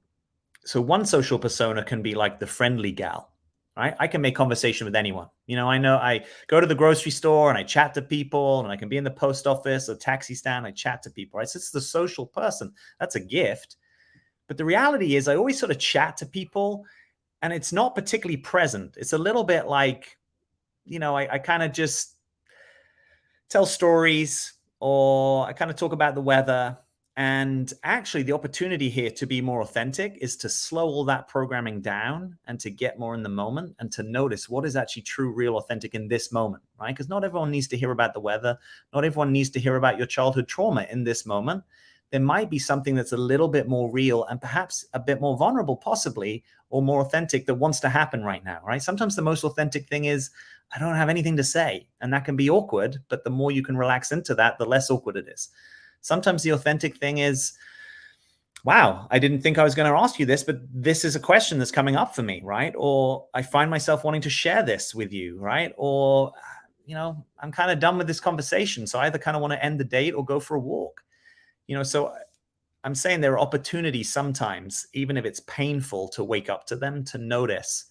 one social persona can be like the friendly gal, right? I can make conversation with anyone. I know I go to the grocery store and I chat to people, and I can be in the post office or taxi stand, I chat to people, right? So it's the social person. That's a gift. But the reality is I always sort of chat to people, and it's not particularly present. It's a little bit like, I kind of just tell stories, or I kind of talk about the weather. And actually, the opportunity here to be more authentic is to slow all that programming down and to get more in the moment and to notice what is actually true, real, authentic in this moment, right? Because not everyone needs to hear about the weather. Not everyone needs to hear about your childhood trauma in this moment. There might be something that's a little bit more real and perhaps a bit more vulnerable, possibly, or more authentic that wants to happen right now, right? Sometimes the most authentic thing is, I don't have anything to say. And that can be awkward, but the more you can relax into that, the less awkward it is. Sometimes the authentic thing is, wow, I didn't think I was going to ask you this, but this is a question that's coming up for me, right? Or I find myself wanting to share this with you, right? Or, I'm kind of done with this conversation. So I either kind of want to end the date or go for a walk. So I'm saying there are opportunities sometimes, even if it's painful to wake up to them, to notice,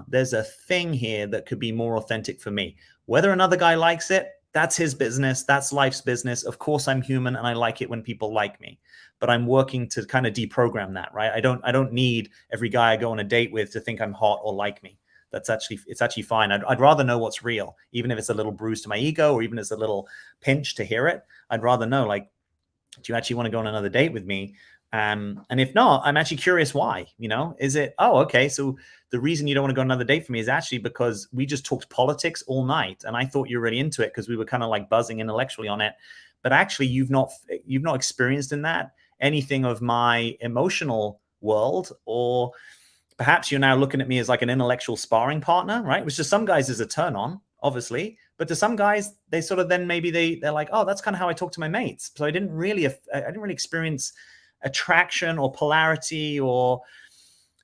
there's a thing here that could be more authentic for me. Whether another guy likes it, that's his business. That's life's business. Of course, I'm human and I like it when people like me, but I'm working to kind of deprogram that, right? I don't need every guy I go on a date with to think I'm hot or like me. It's actually fine. I'd rather know what's real, even if it's a little bruise to my ego, or even if it's a little pinch to hear it. I'd rather know, like, do you actually want to go on another date with me? And if not, I'm actually curious why. Is it, oh, okay, so the reason you don't want to go on another date for me is actually because we just talked politics all night and I thought you were really into it because we were kind of like buzzing intellectually on it, but actually you've not experienced in that anything of my emotional world, or perhaps you're now looking at me as like an intellectual sparring partner, right? Which to some guys is a turn on, obviously, but to some guys, they sort of then maybe they're like, oh, that's kind of how I talk to my mates. So I didn't really experience attraction or polarity or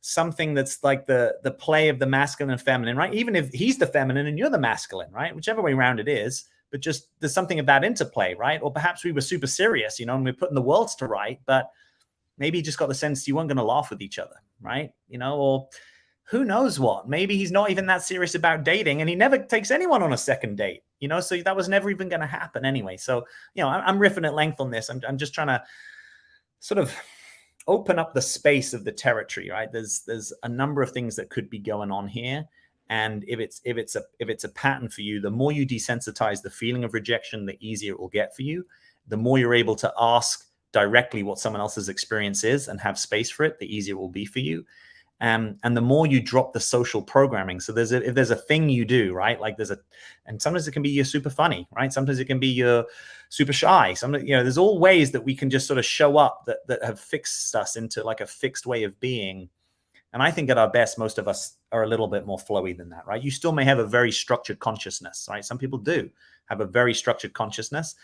something that's like the play of the masculine and feminine, right? Even if he's the feminine and you're the masculine, right? Whichever way around it is, but just there's something of that interplay, right? Or perhaps we were super serious, and we're putting the worlds to right, but maybe he just got the sense you weren't going to laugh with each other, right? Or who knows what? Maybe he's not even that serious about dating and he never takes anyone on a second date, so that was never even going to happen anyway. So, I'm riffing at length on this. I'm just trying to sort of open up the space of the territory, right? There's a number of things that could be going on here. And if it's a pattern for you, the more you desensitize the feeling of rejection, the easier it will get for you. The more you're able to ask directly what someone else's experience is and have space for it, the easier it will be for you. And the more you drop the social programming. So if there's a thing you do, right? Like and sometimes it can be you're super funny, right? Sometimes it can be you're super shy. There's all ways that we can just sort of show up that have fixed us into like a fixed way of being. And I think at our best, most of us are a little bit more flowy than that, right? You still may have a very structured consciousness, right? Some people do have a very structured consciousness.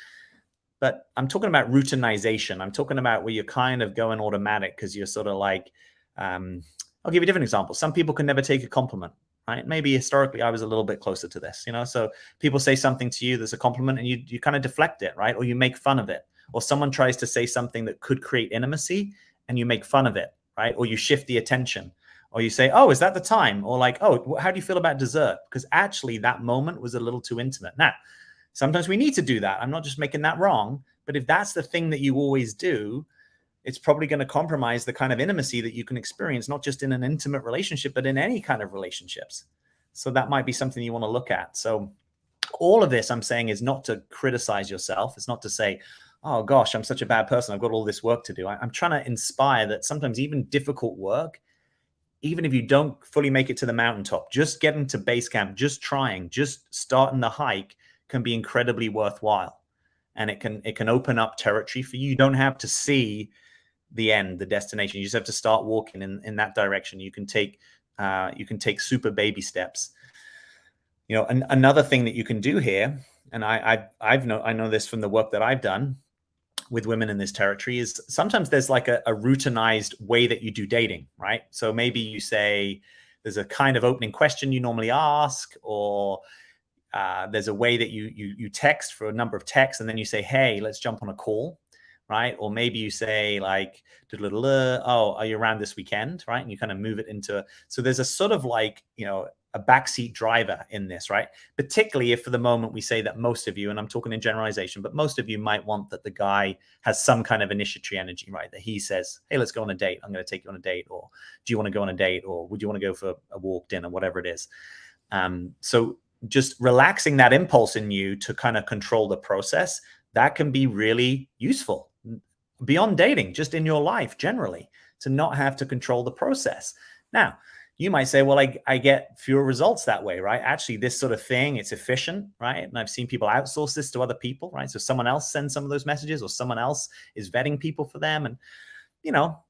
But I'm talking about routinization. I'm talking about where you're kind of going automatic because you're sort of like, I'll give you a different example. Some people can never take a compliment, right? Maybe historically I was a little bit closer to this, so people say something to you that's a compliment and you kind of deflect it, right? Or you make fun of it. Or someone tries to say something that could create intimacy and you make fun of it, right? Or you shift the attention. Or you say, oh, is that the time? Or like, oh, how do you feel about dessert? Because actually that moment was a little too intimate. Now, sometimes we need to do that. I'm not just making that wrong. But if that's the thing that you always do, it's probably going to compromise the kind of intimacy that you can experience, not just in an intimate relationship, but in any kind of relationships. So that might be something you want to look at. So all of this I'm saying is not to criticize yourself. It's not to say, oh gosh, I'm such a bad person. I've got all this work to do. I'm trying to inspire that sometimes even difficult work, even if you don't fully make it to the mountaintop, just getting to base camp, just trying, just starting the hike can be incredibly worthwhile. And it can open up territory for you. You don't have to see the end, the destination. You just have to start walking in that direction. You can take super baby steps. Another thing that you can do here, and I know this from the work that I've done with women in this territory, is sometimes there's like a routinized way that you do dating, right? So maybe you say there's a kind of opening question you normally ask, or there's a way that you text for a number of texts, and then you say, hey, let's jump on a call, right? Or maybe you say like, oh, are you around this weekend, right? And you kind of move it into, so there's a sort of like, a backseat driver in this, right? Particularly if for the moment we say that most of you, and I'm talking in generalization, but most of you might want that the guy has some kind of initiatory energy, right? That he says, hey, let's go on a date. I'm going to take you on a date. Or do you want to go on a date? Or would you want to go for a walk, dinner, whatever it is? So just relaxing that impulse in you to kind of control the process, that can be really useful beyond dating, just in your life generally, to not have to control the process. Now, you might say, well, I get fewer results that way, right? Actually, this sort of thing, it's efficient, right? And I've seen people outsource this to other people, right? So someone else sends some of those messages, or someone else is vetting people for them, and,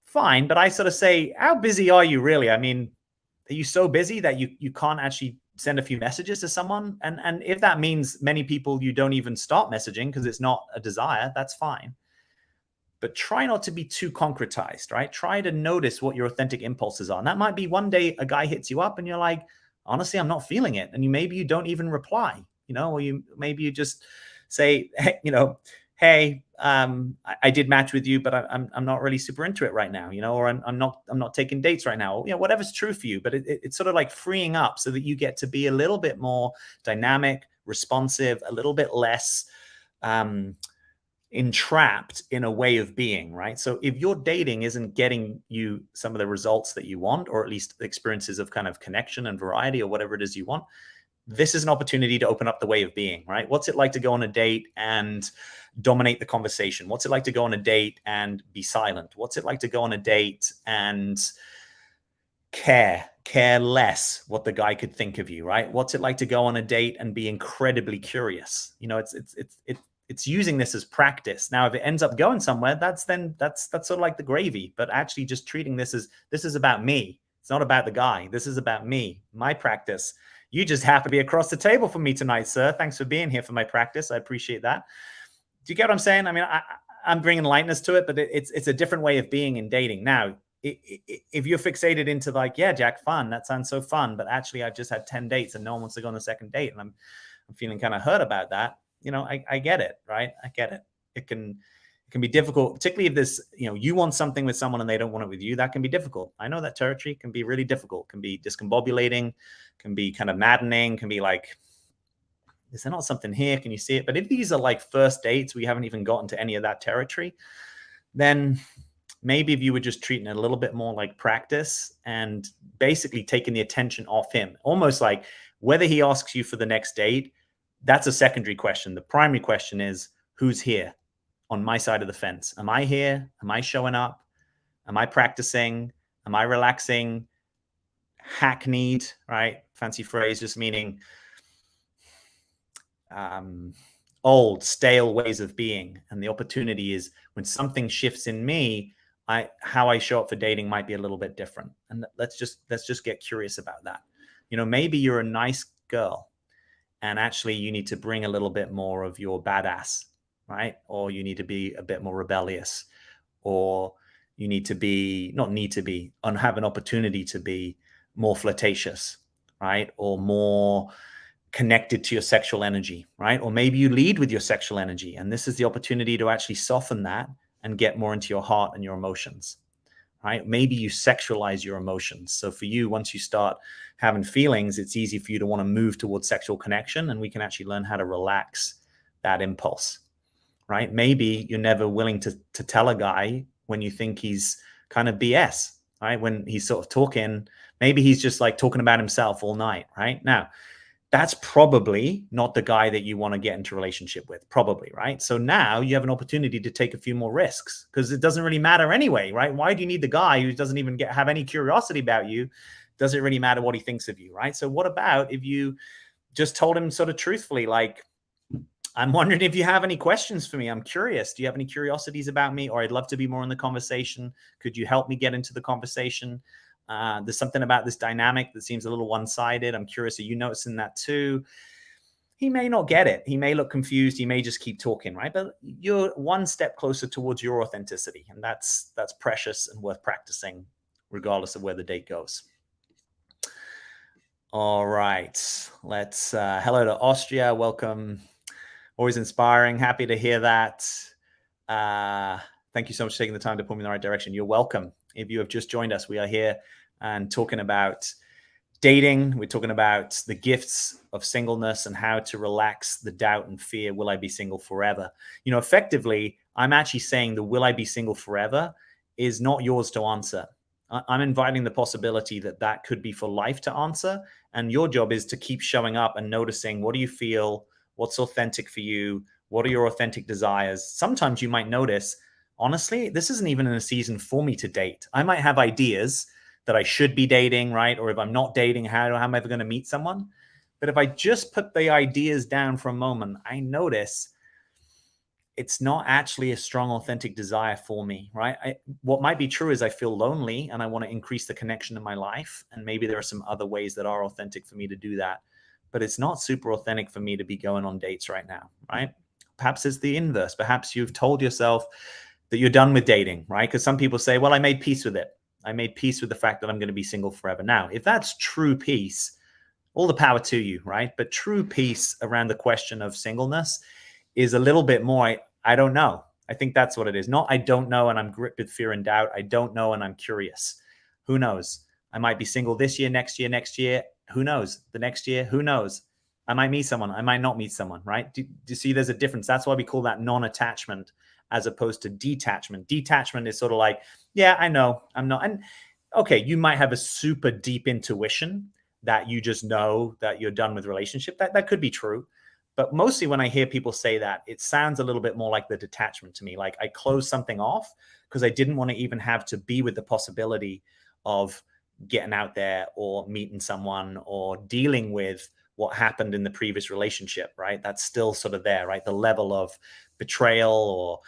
fine. But I sort of say, how busy are you really? I mean, are you so busy that you can't actually send a few messages to someone? And if that means many people you don't even start messaging because it's not a desire, that's fine. But try not to be too concretized, right? Try to notice what your authentic impulses are. And that might be one day a guy hits you up and you're like, honestly, I'm not feeling it. And maybe you don't even reply. or maybe you just say, hey, hey, I did match with you, but I'm not really super into it right now, or I'm not taking dates right now, or, whatever's true for you. But it's sort of like freeing up so that you get to be a little bit more dynamic, responsive, a little bit less entrapped in a way of being, right? So if your dating isn't getting you some of the results that you want, or at least experiences of kind of connection and variety, or whatever it is you want, this is an opportunity to open up the way of being, right? What's it like to go on a date and dominate the conversation? What's it like to go on a date and be silent? What's it like to go on a date and care less what the guy could think of you, right? What's it like to go on a date and be incredibly curious? It's using this as practice. Now, if it ends up going somewhere, that's sort of like the gravy, but actually just treating this is about me. It's not about the guy. This is about me, my practice. You just happen to be across the table from me tonight, sir. Thanks for being here for my practice. I appreciate that. Do you get what I'm saying? I mean, I'm bringing lightness to it, but it's a different way of being in dating. Now, if you're fixated into like, yeah, Jack, fun, that sounds so fun, but actually I've just had 10 dates and no one wants to go on the second date, and I'm feeling kind of hurt about that. I get it, right? I get it. It can be difficult, particularly if this, you want something with someone and they don't want it with you. That can be difficult. I know that territory can be really difficult, can be discombobulating, can be kind of maddening, can be like, is there not something here? Can you see it? But if these are like first dates, we haven't even gotten to any of that territory, then maybe if you were just treating it a little bit more like practice and basically taking the attention off him, almost like whether he asks you for the next date, that's a secondary question. The primary question is, who's here on my side of the fence? Am I here? Am I showing up? Am I practicing? Am I relaxing? Hackneyed, right? Fancy phrase, just meaning old, stale ways of being. And the opportunity is when something shifts in me, how I show up for dating might be a little bit different. And let's just get curious about that. Maybe you're a nice girl and actually you need to bring a little bit more of your badass, right? Or you need to be a bit more rebellious, or you need to be, have an opportunity to be more flirtatious, right? Or more connected to your sexual energy, right? Or maybe you lead with your sexual energy, and this is the opportunity to actually soften that and get more into your heart and your emotions, right? Maybe you sexualize your emotions. So for you, once you start having feelings, it's easy for you to want to move towards sexual connection, and we can actually learn how to relax that impulse, right? Maybe you're never willing to tell a guy when you think he's kind of BS, right? When he's sort of talking, maybe he's just like talking about himself all night, right? Now, that's probably not the guy that you want to get into a relationship with, probably, right? So now you have an opportunity to take a few more risks, because it doesn't really matter anyway, right? Why do you need the guy who doesn't even have any curiosity about you? Does it really matter what he thinks of you, right? So what about if you just told him sort of truthfully, like, I'm wondering if you have any questions for me. I'm curious. Do you have any curiosities about me? Or I'd love to be more in the conversation. Could you help me get into the conversation? There's something about this dynamic that seems a little one-sided. I'm curious, are you noticing that too? He may not get it. He may look confused. He may just keep talking, right? But you're one step closer towards your authenticity. And that's precious and worth practicing, regardless of where the date goes. All right. Let's, hello to Austria. Welcome. Always inspiring. Happy to hear that. Thank you so much for taking the time to point me in the right direction. You're welcome. If you have just joined us, we are here and talking about dating. We're talking about the gifts of singleness and how to relax the doubt and fear. Will I be single forever? Effectively, I'm actually saying the will I be single forever is not yours to answer. I'm inviting the possibility that could be for life to answer. And your job is to keep showing up and noticing, what do you feel? What's authentic for you? What are your authentic desires? Sometimes you might notice, honestly, this isn't even in a season for me to date. I might have ideas that I should be dating, right? Or if I'm not dating, how am I ever going to meet someone? But if I just put the ideas down for a moment, I notice it's not actually a strong, authentic desire for me, right? What might be true is I feel lonely and I want to increase the connection in my life. And maybe there are some other ways that are authentic for me to do that. But it's not super authentic for me to be going on dates right now, right? Perhaps it's the inverse. Perhaps you've told yourself that you're done with dating, right? Because some people say, well, I made peace with it. I made peace with the fact that I'm going to be single forever. Now, if that's true peace, all the power to you, right? But true peace around the question of singleness is a little bit more, I don't know. I think that's what it is. Not I don't know and I'm gripped with fear and doubt. I don't know and I'm curious. Who knows? I might be single this year, next year, next year. Who knows? The next year, who knows? I might meet someone. I might not meet someone, right? Do you see there's a difference? That's why we call that non-attachment as opposed to detachment. Detachment is sort of like, yeah, I know, I'm not. And okay, you might have a super deep intuition that you just know that you're done with relationship. That could be true. But mostly when I hear people say that, it sounds a little bit more like the detachment to me. Like I closed something off because I didn't want to even have to be with the possibility of getting out there or meeting someone or dealing with what happened in the previous relationship, right? That's still sort of there, right? The level of betrayal or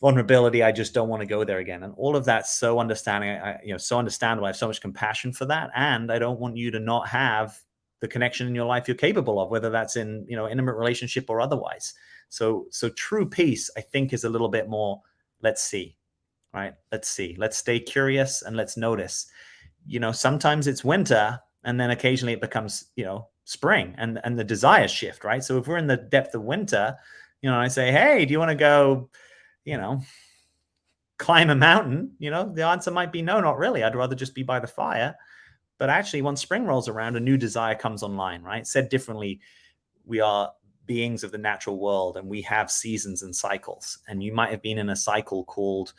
vulnerability, I just don't want to go there again. And all of that's so understanding, so understandable. I have so much compassion for that. And I don't want you to not have the connection in your life you're capable of, whether that's in, intimate relationship or otherwise. So true peace, I think, is a little bit more, let's see, right? Let's see, let's stay curious and let's notice. Sometimes it's winter and then occasionally it becomes, spring and the desires shift, right? So if we're in the depth of winter, I say, hey, do you want to go, climb a mountain? The answer might be no, not really. I'd rather just be by the fire. But actually, once spring rolls around, a new desire comes online, right? Said differently, we are beings of the natural world and we have seasons and cycles. And you might have been in a cycle called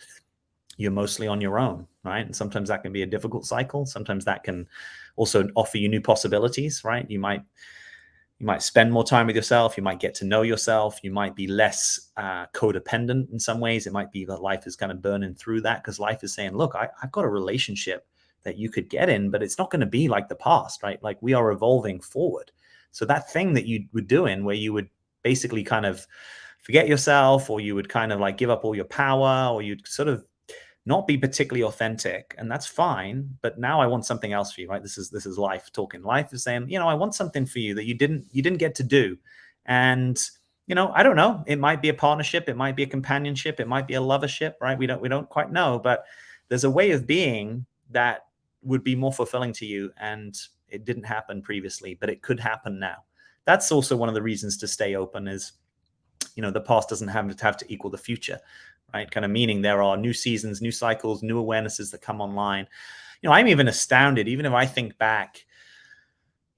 you're mostly on your own, right? And sometimes that can be a difficult cycle. Sometimes that can also offer you new possibilities, right? You might spend more time with yourself. You might get to know yourself. You might be less codependent in some ways. It might be that life is kind of burning through that because life is saying, look, I've got a relationship that you could get in, but it's not going to be like the past, right? Like we are evolving forward. So that thing that you were doing where you would basically kind of forget yourself, or you would kind of like give up all your power, or you'd sort of not be particularly authentic, and that's fine. But now I want something else for you, right? This is life talking. Life is saying, I want something for you that you didn't get to do. And I don't know. It might be a partnership, it might be a companionship, it might be a lovership, right? We don't quite know, but there's a way of being that would be more fulfilling to you, and it didn't happen previously, but it could happen now. That's also one of the reasons to stay open is, the past doesn't have to equal the future, right? Kind of meaning there are new seasons, new cycles, new awarenesses that come online. I'm even astounded, even if I think back,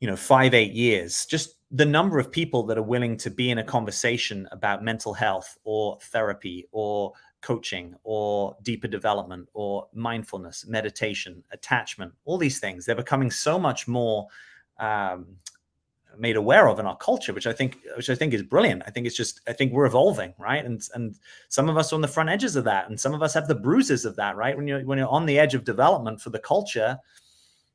5-8 years, just the number of people that are willing to be in a conversation about mental health or therapy or coaching or deeper development or mindfulness, meditation, attachment, all these things. They're becoming so much more made aware of in our culture, which I think is brilliant. I think we're evolving, right? And some of us are on the front edges of that, and some of us have the bruises of that, right? When you're on the edge of development for the culture,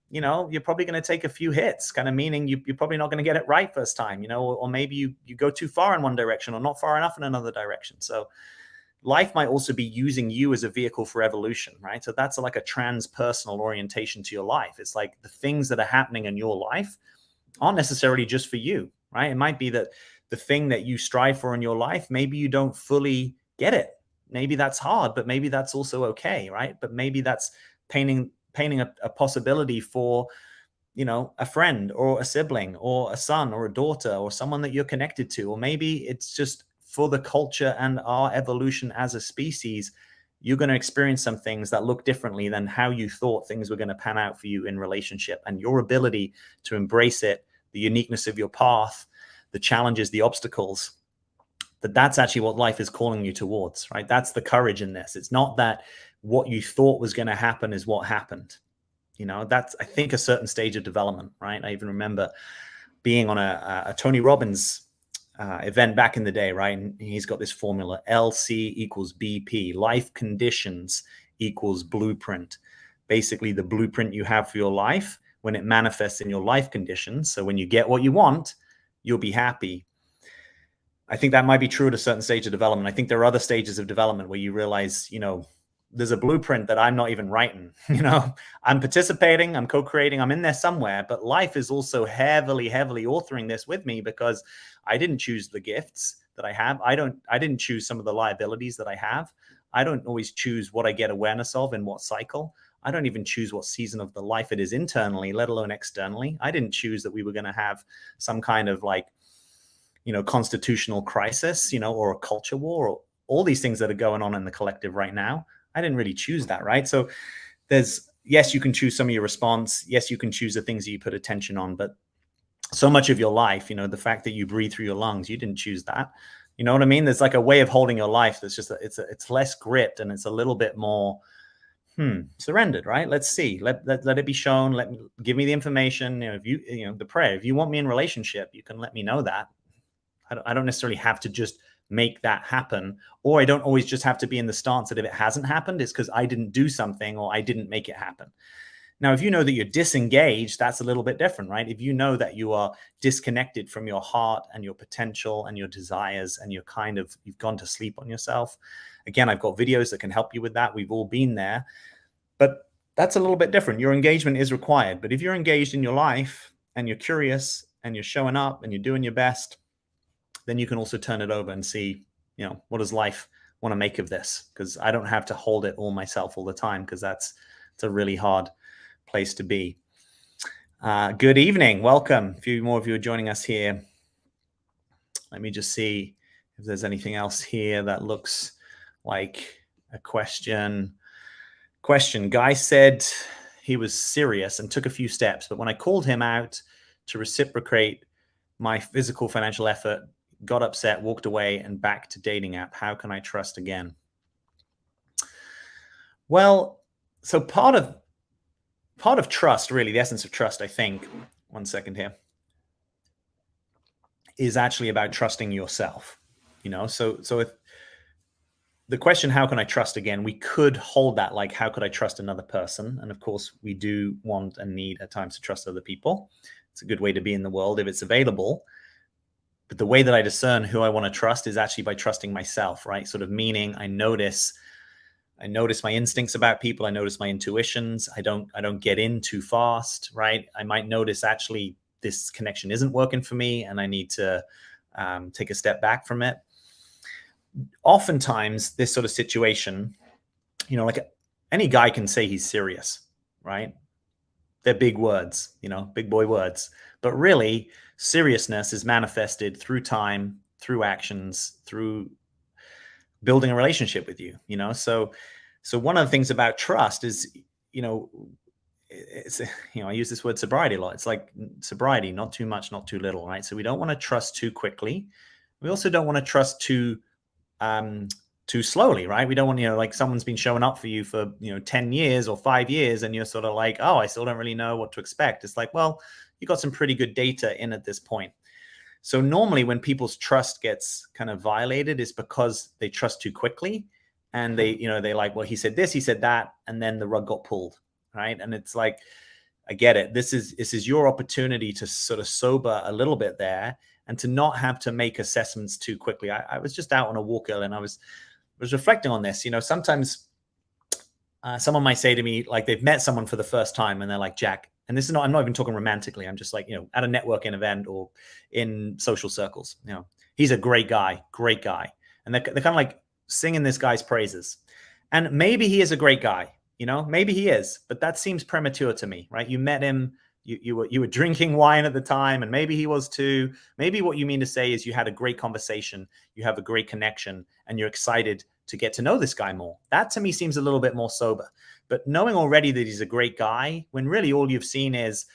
you're probably going to take a few hits, kind of meaning you're probably not going to get it right first time, or maybe you go too far in one direction or not far enough in another direction. So life might also be using you as a vehicle for evolution, right? So that's like a transpersonal orientation to your life. It's like the things that are happening in your life aren't necessarily just for you, right? It might be that the thing that you strive for in your life, maybe you don't fully get it. Maybe that's hard, but maybe that's also okay, right? But maybe that's painting a possibility for, a friend or a sibling or a son or a daughter or someone that you're connected to. Or maybe it's just for the culture and our evolution as a species. You're going to experience some things that look differently than how you thought things were going to pan out for you in relationship. And your ability to embrace it, the uniqueness of your path, the challenges, the obstacles, that's actually what life is calling you towards, right? That's the courage in this. It's not that what you thought was going to happen is what happened. That's, I think, a certain stage of development, right? I even remember being on a Tony Robbins event back in the day, right? And he's got this formula, LC equals BP, life conditions equals blueprint. Basically, the blueprint you have for your life when it manifests in your life conditions. So when you get what you want, you'll be happy. I think that might be true at a certain stage of development. I think there are other stages of development where you realize, there's a blueprint that I'm not even writing. I'm participating, I'm co-creating, I'm in there somewhere, but life is also heavily authoring this with me because I didn't choose the gifts that I have. I didn't choose some of the liabilities that I have. I don't always choose what I get awareness of in what cycle. I don't even choose what season of the life it is internally, let alone externally. I didn't choose that we were going to have some kind of like, constitutional crisis, or a culture war, or all these things that are going on in the collective right now. I didn't really choose that, right? So yes, you can choose some of your response. Yes, you can choose the things that you put attention on, but so much of your life, the fact that you breathe through your lungs, you didn't choose that. You know what I mean? There's like a way of holding your life that's just, it's less gripped and it's a little bit more surrendered, right? Let's see. Let it be shown. Give me the information. If the prayer, if you want me in relationship, you can let me know that. I don't necessarily have to just make that happen, or I don't always just have to be in the stance that if it hasn't happened, it's because I didn't do something or I didn't make it happen. Now, if you know that you're disengaged, that's a little bit different, right? If you know that you are disconnected from your heart and your potential and your desires, and you've gone to sleep on yourself. Again, I've got videos that can help you with that. We've all been there, but that's a little bit different. Your engagement is required. But if you're engaged in your life and you're curious and you're showing up and you're doing your best, then you can also turn it over and see, what does life want to make of this? Because I don't have to hold it all myself all the time, because it's a really hard place to be. Good evening. Welcome. A few more of you are joining us here. Let me just see if there's anything else here that looks like a question. Guy said he was serious and took a few steps, but when I called him out to reciprocate my physical financial effort, got upset, walked away, and back to dating app. How can I trust again? Well, so part of trust, really, the essence of trust, I think, one second here, is actually about trusting yourself. So if the question, how can I trust again, we could hold that like, how could I trust another person? And of course, we do want and need at times to trust other people. It's a good way to be in the world if it's available. But the way that I discern who I want to trust is actually by trusting myself, right? Sort of meaning I notice my instincts about people. I notice my intuitions. I don't get in too fast, right? I might notice actually this connection isn't working for me and I need to take a step back from it. Oftentimes this sort of situation, like any guy can say he's serious, right? They're big words, big boy words. But really, seriousness is manifested through time, through actions, through building a relationship with you, So one of the things about trust is, it's, I use this word sobriety a lot. It's like sobriety, not too much, not too little, right? So we don't want to trust too quickly. We also don't want to trust too slowly, right? We don't want, like someone's been showing up for you for, 10 years or 5 years and you're sort of like, oh, I still don't really know what to expect. It's like, well, you got some pretty good data in at this point. So normally when people's trust gets kind of violated is because they trust too quickly and they like, well, he said this, he said that, and then the rug got pulled, right? And it's like, I get it. This is your opportunity to sort of sober a little bit there and to not have to make assessments too quickly. I was just out on a walk earlier and I was reflecting on this. Sometimes someone might say to me, like they've met someone for the first time and they're like, Jack, and this is I'm not even talking romantically. I'm just like, at a networking event or in social circles, he's a great guy. And they're kind of like singing this guy's praises. And maybe he is a great guy, maybe he is, but that seems premature to me, right? You met him, you were drinking wine at the time and maybe he was too. Maybe what you mean to say is you had a great conversation, you have a great connection and you're excited to get to know this guy more. That to me seems a little bit more sober. But knowing already that he's a great guy, when really all you've seen is,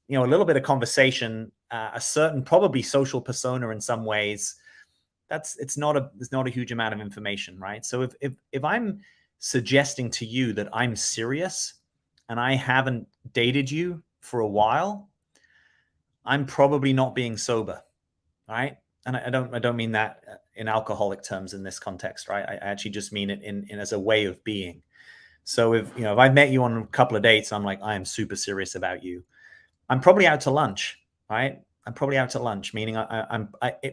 a little bit of conversation, a certain probably social persona in some ways, there's not a huge amount of information, right? So if I'm suggesting to you that I'm serious and I haven't dated you for a while, I'm probably not being sober, right? And I don't mean that in alcoholic terms in this context, right? I actually just mean it in as a way of being. So if I met you on a couple of dates, I'm like, I am super serious about you. I'm probably out to lunch, right? I'm probably out to lunch, meaning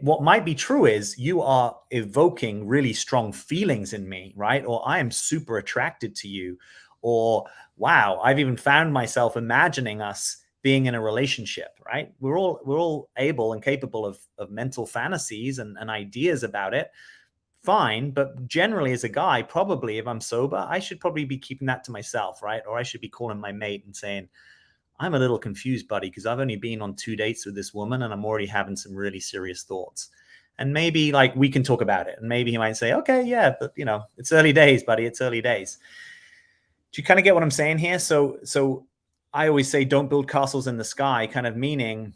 what might be true is you are evoking really strong feelings in me, right? Or I am super attracted to you, or wow, I've even found myself imagining us being in a relationship, right? We're all able and capable of mental fantasies and ideas about it fine. But generally as a guy, probably if I'm sober, I should probably be keeping that to myself, right? Or I should be calling my mate and saying, I'm a little confused, buddy, because I've only been on 2 dates with this woman and I'm already having some really serious thoughts. And maybe like we can talk about it. And maybe he might say, okay, yeah, but it's early days, buddy. It's early days. Do you kind of get what I'm saying here? So I always say, don't build castles in the sky, kind of meaning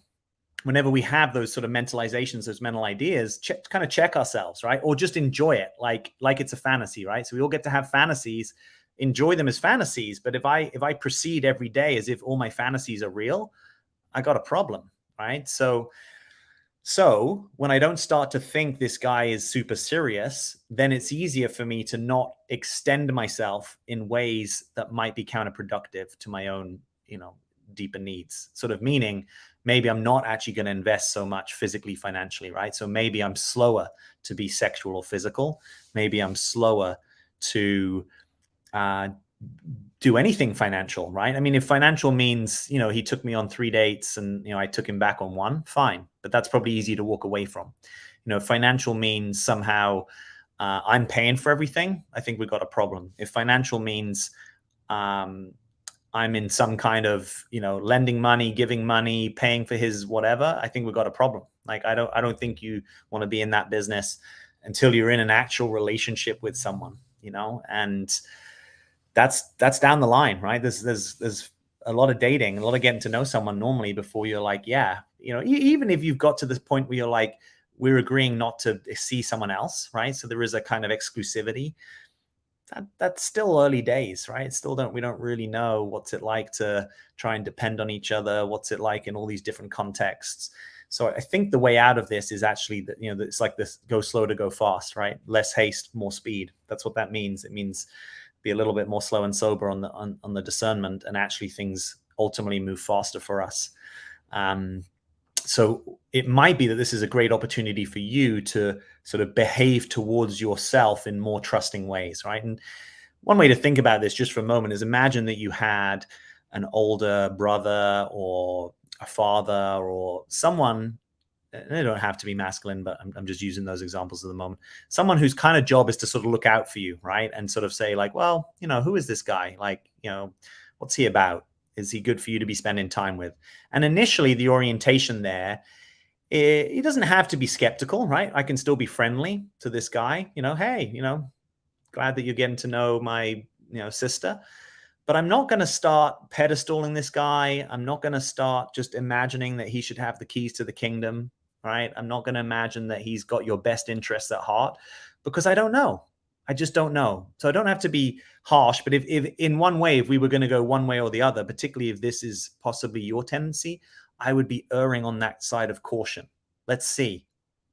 whenever we have those sort of mentalizations, those mental ideas, kind of check ourselves, right? Or just enjoy it like it's a fantasy, right? So we all get to have fantasies, enjoy them as fantasies. But if I proceed every day as if all my fantasies are real, I got a problem, right? So when I don't start to think this guy is super serious, then it's easier for me to not extend myself in ways that might be counterproductive to my own, deeper needs. Sort of meaning maybe I'm not actually going to invest so much physically, financially, right? So maybe I'm slower to be sexual or physical. Maybe I'm slower to do anything financial, right? I mean, if financial means, he took me on 3 dates and, I took him back on 1, fine. But that's probably easy to walk away from. Financial means somehow I'm paying for everything. I think we've got a problem. If financial means I'm in some kind of, lending money, giving money, paying for his whatever, I think we've got a problem. Like, I don't think you want to be in that business until you're in an actual relationship with someone, and that's down the line, right? There's a lot of dating, a lot of getting to know someone normally before you're like, yeah, even if you've got to this point where you're like, we're agreeing not to see someone else, right? So there is a kind of exclusivity. That's still early days, right? We don't really know what's it like to try and depend on each other. What's it like in all these different contexts? So I think the way out of this is actually that, it's like this: go slow to go fast, right? Less haste, more speed. That's what that means. It means be a little bit more slow and sober on the discernment, and actually things ultimately move faster for us. So it might be that this is a great opportunity for you to sort of behave towards yourself in more trusting ways, right? And one way to think about this just for a moment is imagine that you had an older brother or a father or someone. They don't have to be masculine, but I'm just using those examples at the moment. Someone whose kind of job is to sort of look out for you, right? And sort of say like, well, who is this guy? Like, what's he about? Is he good for you to be spending time with? And initially the orientation there, it doesn't have to be skeptical, right? I can still be friendly to this guy, hey, glad that you're getting to know my, sister. But I'm not going to start pedestaling this guy. I'm not going to start just imagining that he should have the keys to the kingdom, right? I'm not going to imagine that he's got your best interests at heart, because I don't know. I just don't know. So I don't have to be harsh. But if in one way, if we were going to go one way or the other, particularly if this is possibly your tendency, I would be erring on that side of caution. Let's see.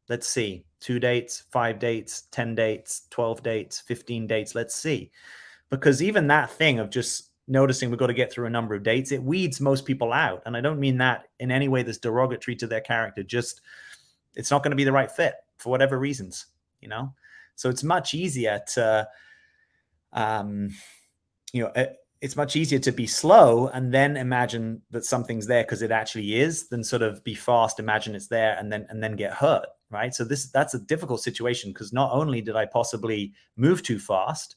2 dates, 5 dates, 10 dates, 12 dates, 15 dates. Let's see. Because even that thing of just noticing we've got to get through a number of dates, it weeds most people out. And I don't mean that in any way that's derogatory to their character. Just, it's not going to be the right fit for whatever reasons, So it's much easier to, it's much easier to be slow and then imagine that something's there because it actually is, than sort of be fast, imagine it's there, and then get hurt, right? So that's a difficult situation, because not only did I possibly move too fast,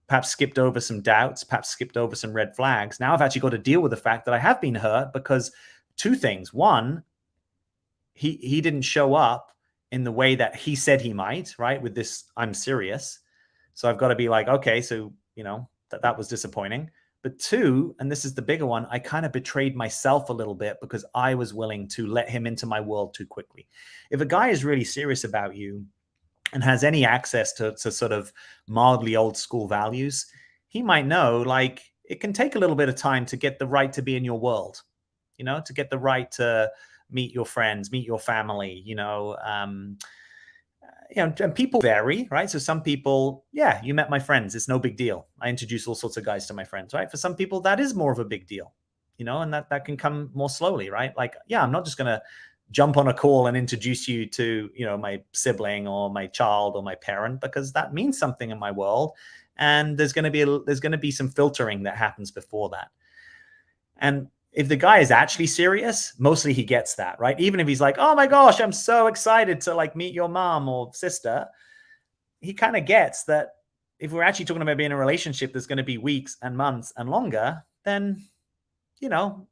perhaps skipped over some doubts, perhaps skipped over some red flags. Now I've actually got to deal with the fact that I have been hurt, because 2 things. One, he didn't show up in the way that he said he might, right? With this, I'm serious. So I've got to be like, okay, so, that was disappointing. But 2, and this is the bigger one, I kind of betrayed myself a little bit because I was willing to let him into my world too quickly. If a guy is really serious about you and has any access to sort of mildly old school values, he might know, like, it can take a little bit of time to get the right to be in your world, to get the right to meet your friends, meet your family, and people vary, right? So some people, yeah, you met my friends, it's no big deal. I introduce all sorts of guys to my friends, right? For some people, that is more of a big deal, and that can come more slowly, right? Like, yeah, I'm not just going to jump on a call and introduce you to, my sibling or my child or my parent, because that means something in my world. And there's going to be some filtering that happens before that. And if the guy is actually serious, mostly he gets that, right? Even if he's like, oh my gosh, I'm so excited to like meet your mom or sister. he kind of gets that if we're actually talking about being in a relationship that's going to be weeks and months and longer, then, you know,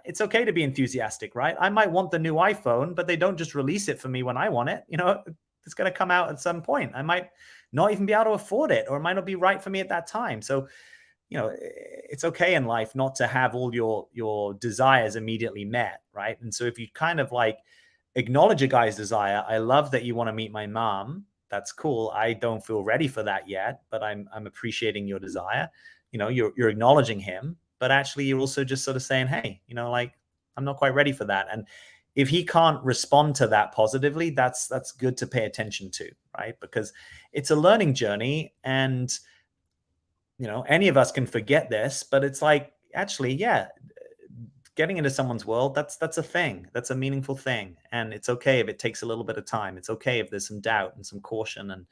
it's okay to be enthusiastic, right? I might want the new iPhone, but they don't just release it for me when I want it. You know, it's going to come out at some point. I might not even be able to afford it, or it might not be right for me at that time. So, you know, it's okay in life not to have all your desires immediately met, right? And so if you kind of like acknowledge a guy's desire, I love that you want to meet my mom. That's cool. I don't feel ready for that yet, but I'm appreciating your desire. You know, you're acknowledging him, but actually you're also just sort of saying, hey, you know, like I'm not quite ready for that. And if he can't respond to that positively, that's good to pay attention to, right? Because it's a learning journey, and you know, any of us can forget this, but it's like, actually, yeah, getting into someone's world, that's a thing. That's a meaningful thing. And it's okay if it takes a little bit of time. It's okay if there's some doubt and some caution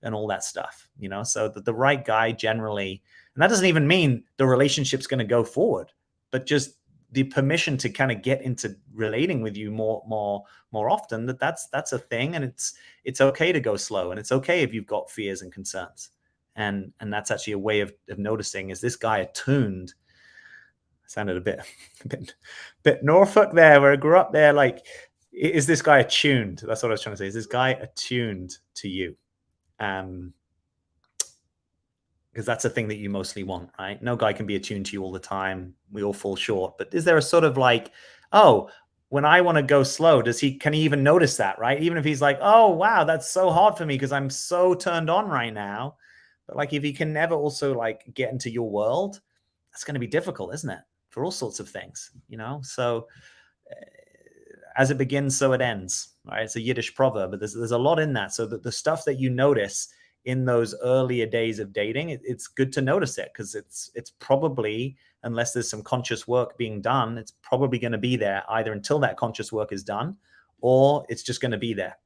and all that stuff, you know. So the right guy generally, and that doesn't even mean the relationship's going to go forward, but just the permission to kind of get into relating with you more often, that's a thing. And it's okay to go slow, and it's okay if you've got fears and concerns. And that's actually a way of noticing, is this guy attuned? I sounded a bit Norfolk there, where I grew up there. Like, is this guy attuned? That's what I was trying to say. Is this guy attuned to you? Because that's a thing that you mostly want, right? No guy can be attuned to you all the time. We all fall short. But is there a sort of like, oh, when I want to go slow, can he even notice that, right? Even if he's like, oh, wow, that's so hard for me because I'm so turned on right now. But like, if he can never also like get into your world, that's going to be difficult, isn't it? For all sorts of things, you know? So as it begins, so it ends, right? It's a Yiddish proverb, but there's a lot in that. So the stuff that you notice in those earlier days of dating, it's good to notice it, because it's probably, unless there's some conscious work being done, it's probably going to be there either until that conscious work is done, or it's just going to be there,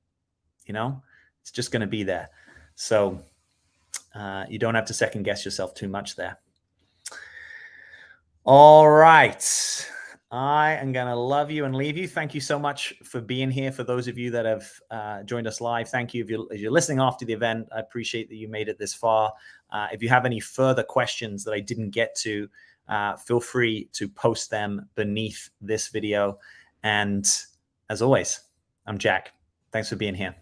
you know? It's just going to be there. So you don't have to second guess yourself too much there. All right. I am going to love you and leave you. Thank you so much for being here. For those of you that have joined us live, thank you. If you're listening after the event, I appreciate that you made it this far. If you have any further questions that I didn't get to, feel free to post them beneath this video. And as always, I'm Jack. Thanks for being here.